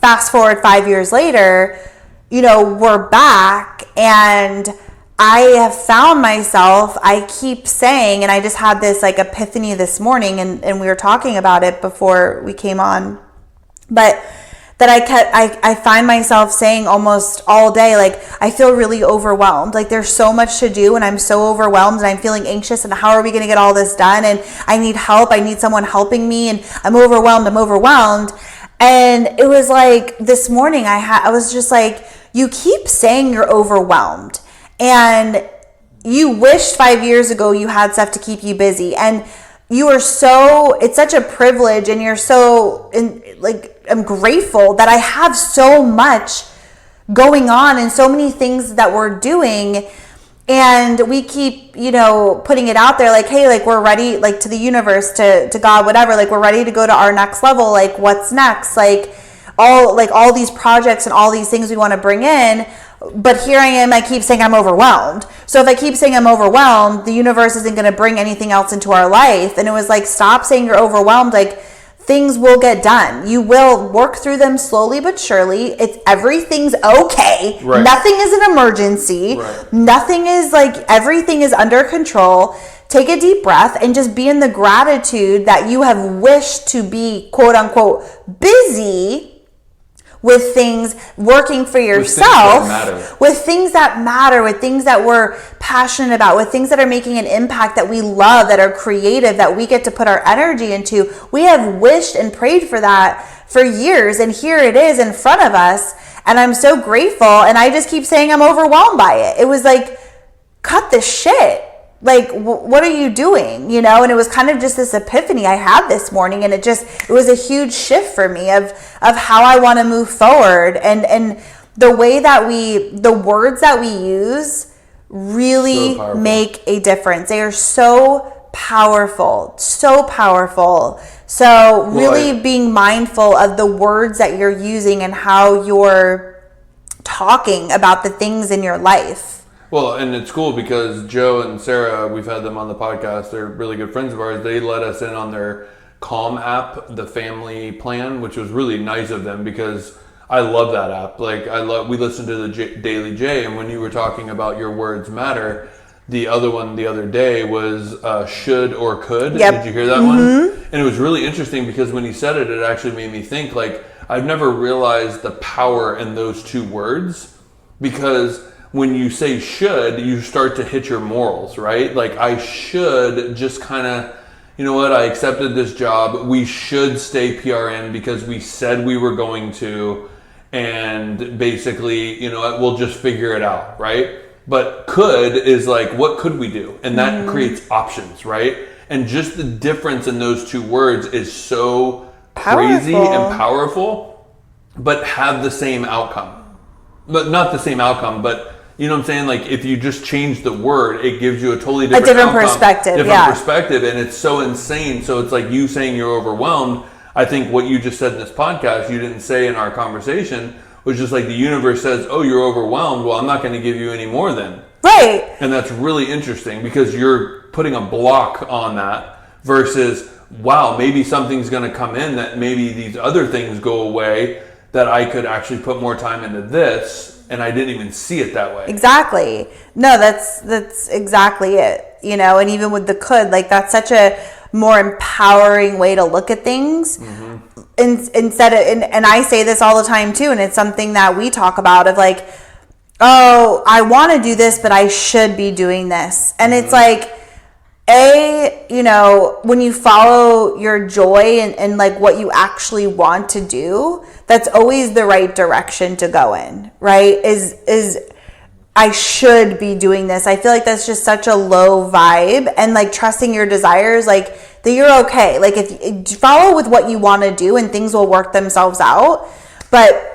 Speaker 2: fast forward 5 years later, we're back and I have found myself, I keep saying, and I just had this like epiphany this morning and we were talking about it before we came on, but that I find myself saying almost all day, like, I feel really overwhelmed. Like there's so much to do and I'm so overwhelmed and I'm feeling anxious and how are we going to get all this done? And I need help. I need someone helping me and I'm overwhelmed. And it was like this morning I was just like, you keep saying you're overwhelmed and you wished 5 years ago you had stuff to keep you busy. And it's such a privilege and you're so I'm grateful that I have so much going on and so many things that we're doing. And we keep, putting it out there like, hey, like we're ready, like to the universe, to God, whatever, like we're ready to go to our next level. Like what's next? Like all these projects and all these things we want to bring in. But here I am, I keep saying I'm overwhelmed. So if I keep saying I'm overwhelmed, the universe isn't going to bring anything else into our life. And it was like, stop saying you're overwhelmed. Like things will get done. You will work through them slowly but surely. Everything's okay.
Speaker 1: Right.
Speaker 2: Nothing is an emergency.
Speaker 1: Right.
Speaker 2: Nothing is everything is under control. Take a deep breath and just be in the gratitude that you have wished to be quote unquote busy with things, working for yourself, with things that matter, with things that we're passionate about, with things that are making an impact that we love, that are creative, that we get to put our energy into. We have wished and prayed for that for years, and here it is in front of us, and I'm so grateful, and I just keep saying I'm overwhelmed by it. It was like, cut the shit. Like, what are you doing? And it was kind of just this epiphany I had this morning. And it was a huge shift for me of how I want to move forward. And the way that the words that we use really make a difference. They are so powerful, so powerful. So really being mindful of the words that you're using and how you're talking about the things in your life.
Speaker 1: Well, and it's cool because Joe and Sarah, we've had them on the podcast. They're really good friends of ours. They let us in on their Calm app, the family plan, which was really nice of them because I love that app. Like we listened to the Daily J, and when you were talking about your words matter, the other one the other day was should or could.
Speaker 2: Yep.
Speaker 1: Did you hear that one? And it was really interesting because when he said it, it actually made me think, like, I've never realized the power in those two words, because when you say should, you start to hit your morals, right? Like, I should just kind of, you know what, I accepted this job. We should stay PRN because we said we were going to, and basically, you know what, we'll just figure it out, right? But could is like, what could we do? And that creates options, right? And just the difference in those two words is so crazy and powerful, but have the same outcome. But not the same outcome, but you know what I'm saying? Like, if you just change the word, it gives you a totally different outcome,
Speaker 2: perspective.
Speaker 1: Different perspective, and it's so insane. So it's like you saying you're overwhelmed. I think what you just said in this podcast, you didn't say in our conversation, was just like the universe says, oh, you're overwhelmed. Well, I'm not going to give you any more then.
Speaker 2: Right.
Speaker 1: And that's really interesting because you're putting a block on that versus, wow, maybe something's going to come in that maybe these other things go away, that I could actually put more time into this. And I didn't even see it that way.
Speaker 2: Exactly. No, that's exactly it. You know, and even with the could, like, that's such a more empowering way to look at things. Instead of, and I say this all the time too, and it's something that we talk about of like, oh, I want to do this, but I should be doing this. And it's like, you know, when you follow your joy and like what you actually want to do, that's always the right direction to go in, right? Is I should be doing this. I feel like that's just such a low vibe, and like trusting your desires, like that you're okay. Like if you follow with what you want to do and things will work themselves out. But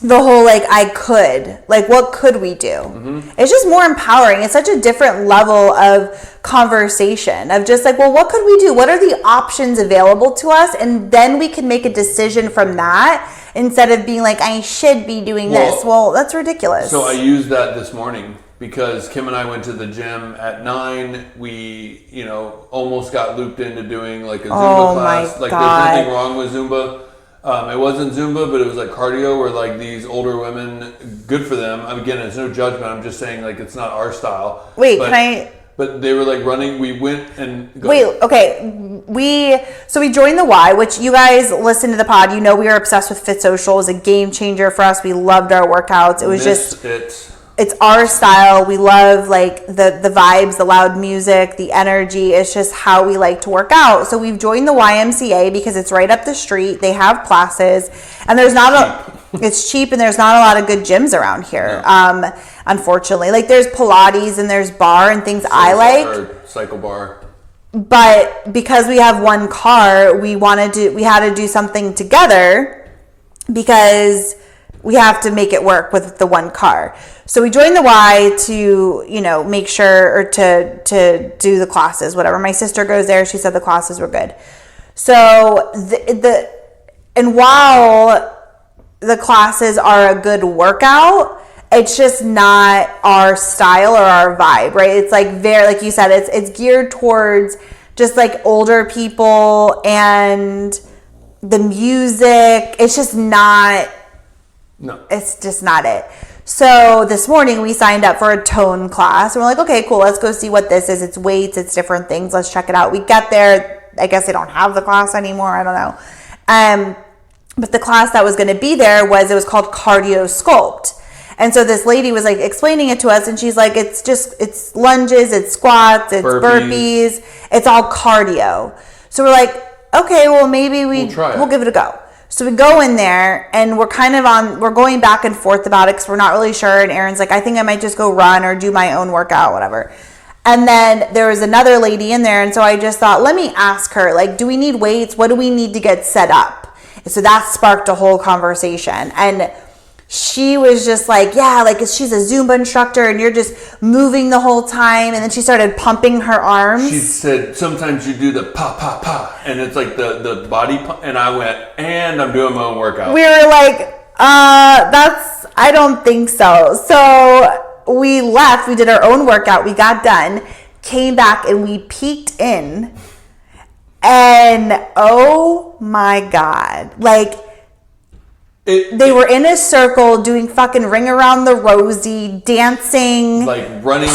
Speaker 2: the whole like, I could, like, what could we do? It's just more empowering. It's such a different level of conversation of just like, well, what could we do? What are the options available to us? And then we can make a decision from that instead of being like, I should be doing this. Well, that's ridiculous.
Speaker 1: So I used that this morning because Kim and I went to the gym at 9. We, you know, almost got looped into doing like a Zumba class. Like, there's nothing wrong with Zumba. It wasn't Zumba, but it was like cardio where like these older women, good for them. Again, it's no judgment. I'm just saying like it's not our style.
Speaker 2: Wait, can I?
Speaker 1: But they were like running. We went and...
Speaker 2: Okay. We joined the Y, which you guys listen to the pod. You know we are obsessed with Fit Social. It was a game changer for us. We loved our workouts. It was it's our style. We love like the vibes, the loud music, the energy. It's just how we like to work out. So we've joined the YMCA because it's right up the street. They have classes, and it's cheap, and there's not a lot of good gyms around here. No. Unfortunately, like there's Pilates and there's bar and things I like.
Speaker 1: Cycle bar.
Speaker 2: But because we have one car, we had to do something together because we have to make it work with the one car. So we joined the Y to, you know, make sure, or to do the classes, whatever. My sister goes there. She said the classes were good. So and while the classes are a good workout, it's just not our style or our vibe, right? It's like very, like you said, it's geared towards just like older people and the music. It's just not, it's just not it. So this morning we signed up for a tone class, and we're like, okay, cool, let's go see what this is. It's weights, it's different things. Let's check it out. We get there. I guess they don't have the class anymore. I don't know. But the class that was going to be there it was called Cardio Sculpt. And so this lady was like explaining it to us, and she's like, it's lunges, it's squats, it's burpees. It's all cardio. So we're like, okay, well maybe we'll give it a go. So we go in there, and we're going back and forth about it because we're not really sure. And Aaron's like, I think I might just go run or do my own workout, whatever. And then there was another lady in there. And so I just thought, let me ask her, like, do we need weights? What do we need to get set up? And so that sparked a whole conversation. And she was just like, yeah, like she's a Zumba instructor and you're just moving the whole time. And then she started pumping her arms.
Speaker 1: She said, sometimes you do the pa, pa, pa. And it's like the body pump. And I went, and I'm doing my own workout.
Speaker 2: We were like, I don't think so. So we left, we did our own workout. We got done, came back, and we peeked in. And oh my God, like they were in a circle doing fucking Ring Around the Rosie, dancing,
Speaker 1: like running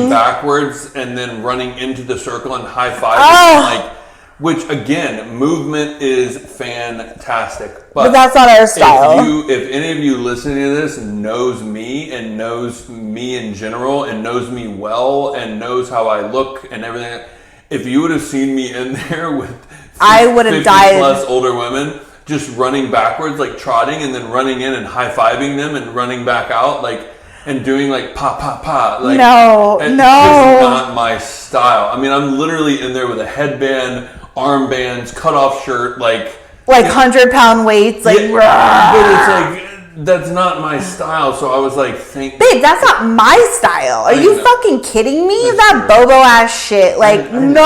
Speaker 1: backwards and then running into the circle and high fiving, like, which again, movement is fantastic.
Speaker 2: But that's not our style.
Speaker 1: If any of you listening to this knows me and knows me in general and knows me well and knows how I look and everything, if you would have seen me in there with
Speaker 2: I would have died.
Speaker 1: plus older women just running backwards, like trotting and then running in and high-fiving them and running back out, like, and doing like pa pa pa, like,
Speaker 2: no,
Speaker 1: it's just not my style. I mean, I'm literally in there with a headband, armbands, cut-off shirt, like
Speaker 2: 100-pound weights, like,
Speaker 1: yeah, but it's like, that's not my style. So I was like,
Speaker 2: babe, that's not my style. Are you fucking kidding me? That bobo ass shit. Like, no.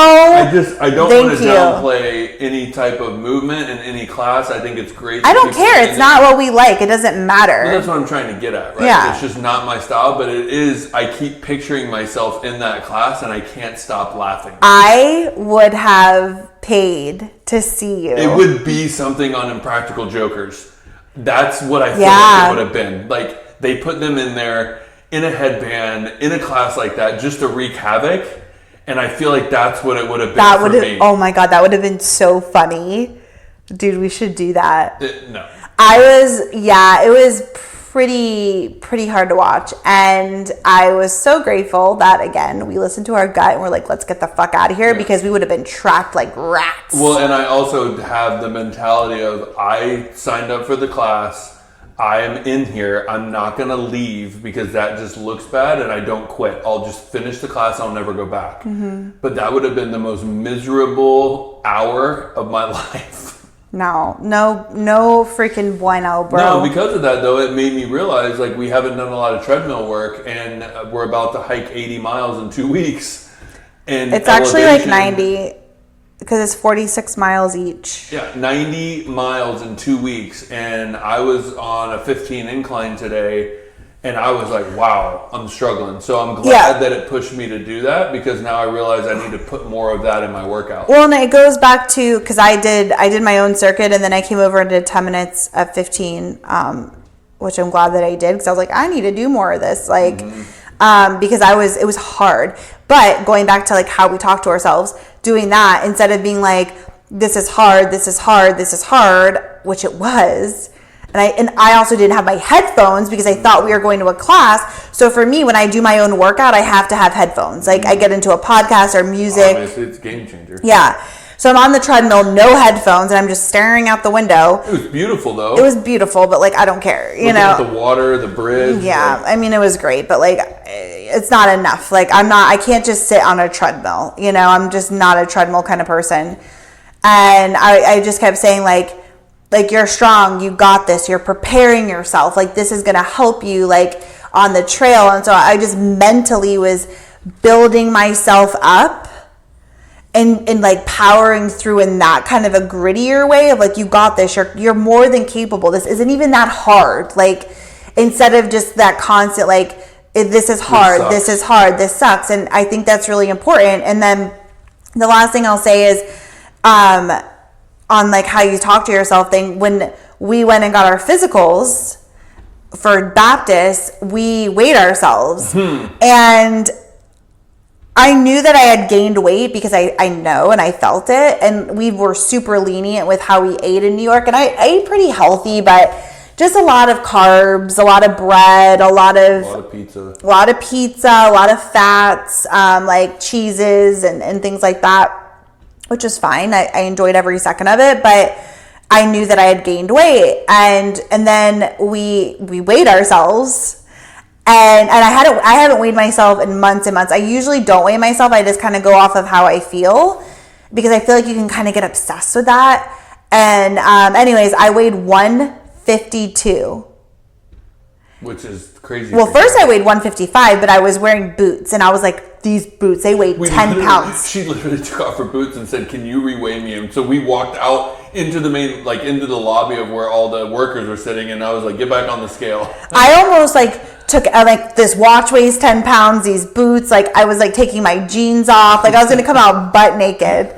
Speaker 1: I don't want to downplay any type of movement in any class. I think it's great.
Speaker 2: I don't care. It's not what we like. It doesn't matter.
Speaker 1: Well, that's what I'm trying to get at, right?
Speaker 2: Yeah.
Speaker 1: It's just not my style, but it is. I keep picturing myself in that class and I can't stop laughing.
Speaker 2: I would have paid to see you.
Speaker 1: It would be something on Impractical Jokers. That's what I feel like it would have been. Like, they put them in there in a headband, in a class like that, just to wreak havoc. And I feel like that's what it would have been for me.
Speaker 2: Oh my God, that would have been so funny. Dude, we should do that.
Speaker 1: No.
Speaker 2: It was pretty hard to watch. And I was so grateful that, again, we listened to our gut and we're like, let's get the fuck out of here, because we would have been trapped like rats.
Speaker 1: Well, and I also have the mentality of, I signed up for the class. I am in here. I'm not going to leave because that just looks bad and I don't quit. I'll just finish the class. I'll never go back. Mm-hmm. But that would have been the most miserable hour of my life.
Speaker 2: No freaking bueno, bro.
Speaker 1: No, because of that, though, it made me realize, like, we haven't done a lot of treadmill work, and we're about to hike 80 miles in 2 weeks. And
Speaker 2: it's actually like 90, because it's 46 miles each.
Speaker 1: Yeah, 90 miles in 2 weeks, and I was on a 15 incline today, and I was like, wow, I'm struggling. So I'm glad that it pushed me to do that, because now I realize I need to put more of that in my workout.
Speaker 2: Well, and it goes back to, because I did my own circuit, and then I came over and did 10 minutes at 15, which I'm glad that I did, because I was like, I need to do more of this, like, because it was hard. But going back to like how we talk to ourselves, doing that instead of being like, this is hard, which it was. And I also didn't have my headphones because I thought we were going to a class. So for me, when I do my own workout, I have to have headphones. Like, I get into a podcast or music.
Speaker 1: Obviously, it's a game changer.
Speaker 2: Yeah. So I'm on the treadmill, no headphones, and I'm just staring out the window.
Speaker 1: It was beautiful, though.
Speaker 2: It was beautiful, but like, I don't care, you know?
Speaker 1: Looking at the water, the bridge.
Speaker 2: Yeah. Like, I mean, it was great, but like, it's not enough. Like, I can't just sit on a treadmill, you know? I'm just not a treadmill kind of person. And I just kept saying like, you're strong, you got this, you're preparing yourself, like, this is gonna help you, like, on the trail. And so I just mentally was building myself up and like powering through in that kind of a grittier way of like, you got this, you're more than capable, this isn't even that hard, like, instead of just that constant like, this is hard, this sucks. And I think that's really important. And then the last thing I'll say is on like how you talk to yourself thing, when we went and got our physicals for Baptist, we weighed ourselves. And I knew that I had gained weight because I know and I felt it, and we were super lenient with how we ate in New York, and I ate pretty healthy, but just a lot of carbs, a lot of bread, a lot of pizza, a lot of fats, like cheeses and things like that, which is fine. I enjoyed every second of it, but I knew that I had gained weight. And then we weighed ourselves, and I haven't weighed myself in months and months. I usually don't weigh myself. I just kind of go off of how I feel, because I feel like you can kind of get obsessed with that. And anyways, I weighed 152.
Speaker 1: Which is crazy.
Speaker 2: Well, first I weighed 155, but I was wearing boots, and I was like, these boots, they weigh 10 pounds.
Speaker 1: She literally took off her boots and said, can you reweigh me? And so we walked out into the main, like, into the lobby of where all the workers were sitting, and I was like, get back on the scale.
Speaker 2: I almost like took like, this watch weighs 10 pounds, these boots, like I was like taking my jeans off, like I was gonna come out butt naked.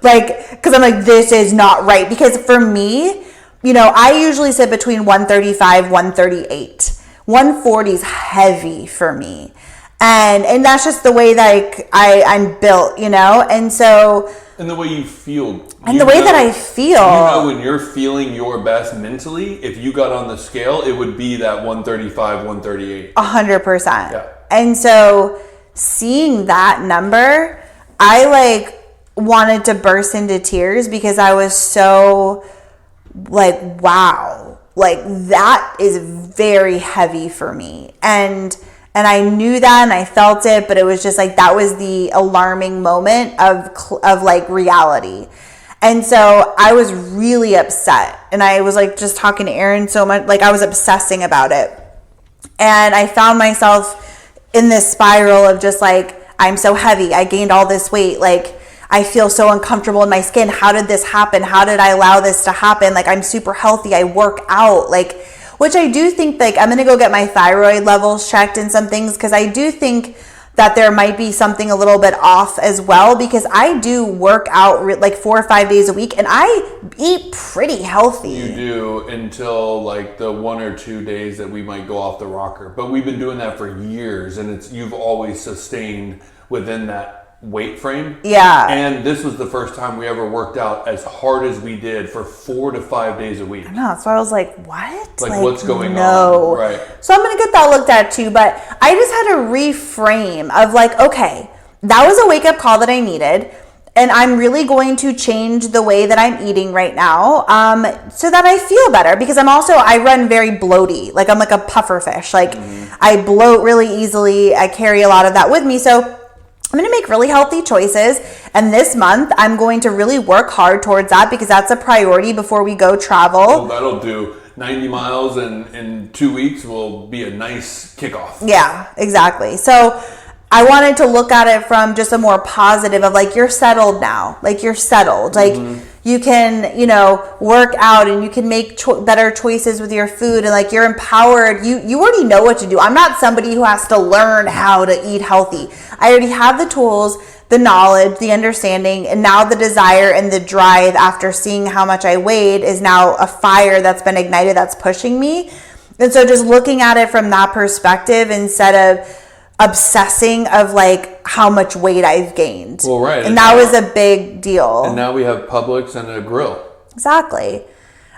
Speaker 2: Like, because I'm like, this is not right. Because for me, you know, I usually sit between 135, 138. 140 is heavy for me. And that's just the way that I'm built, you know? And so...
Speaker 1: And the way you feel.
Speaker 2: And the way that I feel.
Speaker 1: You know, when you're feeling your best mentally, if you got on the scale, it would be that 135, 138.
Speaker 2: 100%.
Speaker 1: Yeah.
Speaker 2: And so seeing that number, I like wanted to burst into tears because I was so like, wow, like that is very heavy for me. And I knew that and I felt it, but it was just like, that was the alarming moment of like reality. And so I was really upset, and I was like just talking to Aaron so much, like I was obsessing about it. And I found myself in this spiral of just like, I'm so heavy. I gained all this weight. Like, I feel so uncomfortable in my skin. How did this happen? How did I allow this to happen? Like, I'm super healthy. I work out. Like, which I do think, like, I'm going to go get my thyroid levels checked and some things, because I do think that there might be something a little bit off as well, because I do work out like 4 or 5 days a week, and I eat pretty healthy.
Speaker 1: You do, until like the 1 or 2 days that we might go off the rocker. But we've been doing that for years, and you've always sustained within that weight frame.
Speaker 2: Yeah.
Speaker 1: And this was the first time we ever worked out as hard as we did for 4 to 5 days a week.
Speaker 2: I know. So I was like, what?
Speaker 1: Like what's going on? Right.
Speaker 2: So I'm going to get that looked at too. But I just had to reframe of like, okay, that was a wake up call that I needed. And I'm really going to change the way that I'm eating right now, so that I feel better, because I run very bloaty. Like, I'm like a puffer fish. Like, I bloat really easily. I carry a lot of that with me. So I'm going to make really healthy choices. And this month, I'm going to really work hard towards that, because that's a priority before we go travel.
Speaker 1: Well, that'll do. 90 miles in 2 weeks will be a nice kickoff.
Speaker 2: Yeah, exactly. So I wanted to look at it from just a more positive of like, you're settled now. Like, you're settled. Like, you can, you know, work out, and you can make better choices with your food, and like, you're empowered. You already know what to do. I'm not somebody who has to learn how to eat healthy. I already have the tools, the knowledge, the understanding, and now the desire and the drive after seeing how much I weighed is now a fire that's been ignited, that's pushing me. And so just looking at it from that perspective, instead of obsessing of like how much weight I've gained.
Speaker 1: Well, right.
Speaker 2: And that was a big deal.
Speaker 1: And now we have Publix and a grill.
Speaker 2: Exactly.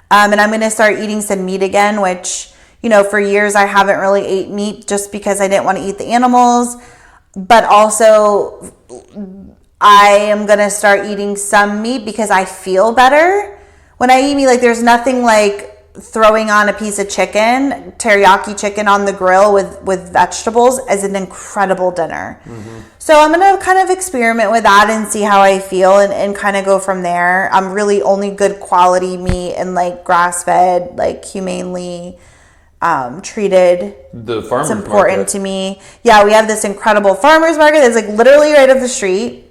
Speaker 2: And I'm going to start eating some meat again, which, you know, for years I haven't really ate meat just because I didn't want to eat the animals. But also I am going to start eating some meat because I feel better when I eat meat. Like, there's nothing like throwing on a piece of chicken, teriyaki chicken on the grill with vegetables, as an incredible dinner. So I'm going to kind of experiment with that and see how I feel, and kind of go from there. I'm really only good quality meat and like grass-fed, like humanely treated.
Speaker 1: The farmer's
Speaker 2: It's important
Speaker 1: market.
Speaker 2: to me. Yeah, we have this incredible farmer's market that's like literally right up the street.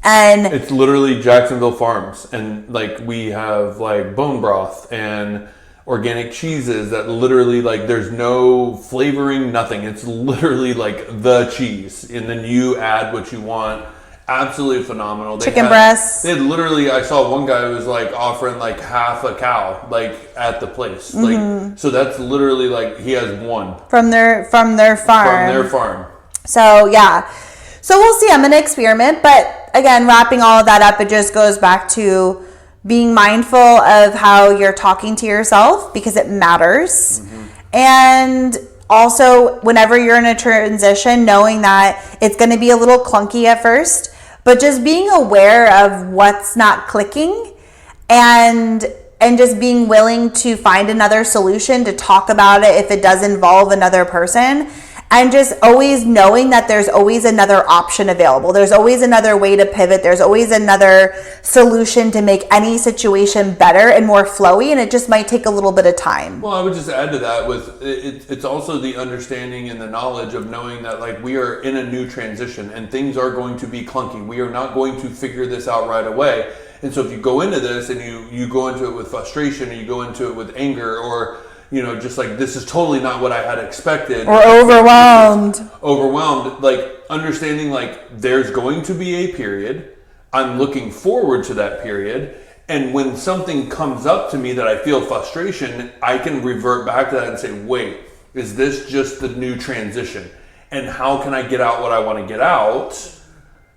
Speaker 2: And
Speaker 1: it's literally Jacksonville Farms, and like we have like bone broth and organic cheeses that literally, like, there's no flavoring, nothing. It's literally like the cheese, and then you add what you want. Absolutely phenomenal.
Speaker 2: Chicken breasts.
Speaker 1: They literally, I saw one guy who was like offering like half a cow, like at the place. Like, so that's literally like he has one
Speaker 2: from their farm.
Speaker 1: from their farm.
Speaker 2: So yeah. So we'll see. I'm going to experiment. But again, wrapping all of that up, it just goes back to being mindful of how you're talking to yourself, because it matters. And also, whenever you're in a transition, knowing that it's going to be a little clunky at first, but just being aware of what's not clicking, and just being willing to find another solution, to talk about it if it does involve another person. And just always knowing that there's always another option available. There's always another way to pivot. There's always another solution to make any situation better and more flowy. And it just might take a little bit of time.
Speaker 1: Well, I would just add to that with it's also the understanding and the knowledge of knowing that, like, we are in a new transition and things are going to be clunky. We are not going to figure this out right away. And so if you go into this and you go into it with frustration, or you go into it with anger, or, you know, just like, this is totally not what I had expected.
Speaker 2: Or overwhelmed.
Speaker 1: Overwhelmed. Like, understanding, like, there's going to be a period I'm looking forward to that period. And when something comes up to me that I feel frustration, I can revert back to that and say, wait, is this just the new transition? And how can I get out what I want to get out?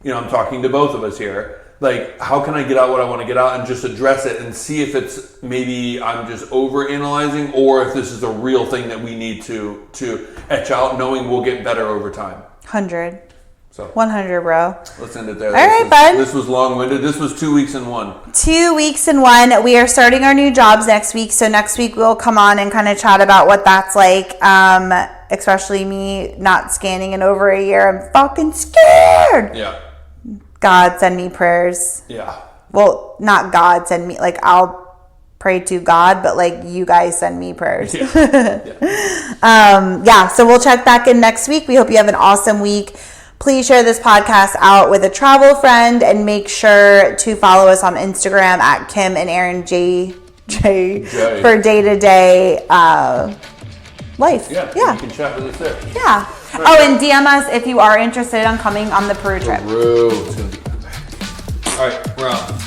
Speaker 1: You know, I'm talking to both of us here. Like, how can I get out what I want to get out and just address it and see if it's maybe I'm just over analyzing, or if this is a real thing that we need to etch out, knowing we'll get better over time.
Speaker 2: 100.
Speaker 1: So
Speaker 2: 100, bro.
Speaker 1: Let's end it there.
Speaker 2: All right, bud.
Speaker 1: This was long-winded. This was 2 weeks in one.
Speaker 2: 2 weeks in one. We are starting our new jobs next week. So next week we'll come on and kind of chat about what that's like. Especially me not scanning in over a year. I'm fucking scared.
Speaker 1: Yeah.
Speaker 2: God, send me prayers.
Speaker 1: Yeah.
Speaker 2: Well, not God, send me. Like, I'll pray to God, but like you guys send me prayers.
Speaker 1: Yeah.
Speaker 2: So we'll check back in next week. We hope you have an awesome week. Please share this podcast out with a travel friend, and make sure to follow us on Instagram at Kim and Aaron J for day-to-day life.
Speaker 1: Yeah. You can chat with us there.
Speaker 2: Yeah. Oh, and DM us if you are interested in coming on the Peru trip.
Speaker 1: Peru. All right, we're out.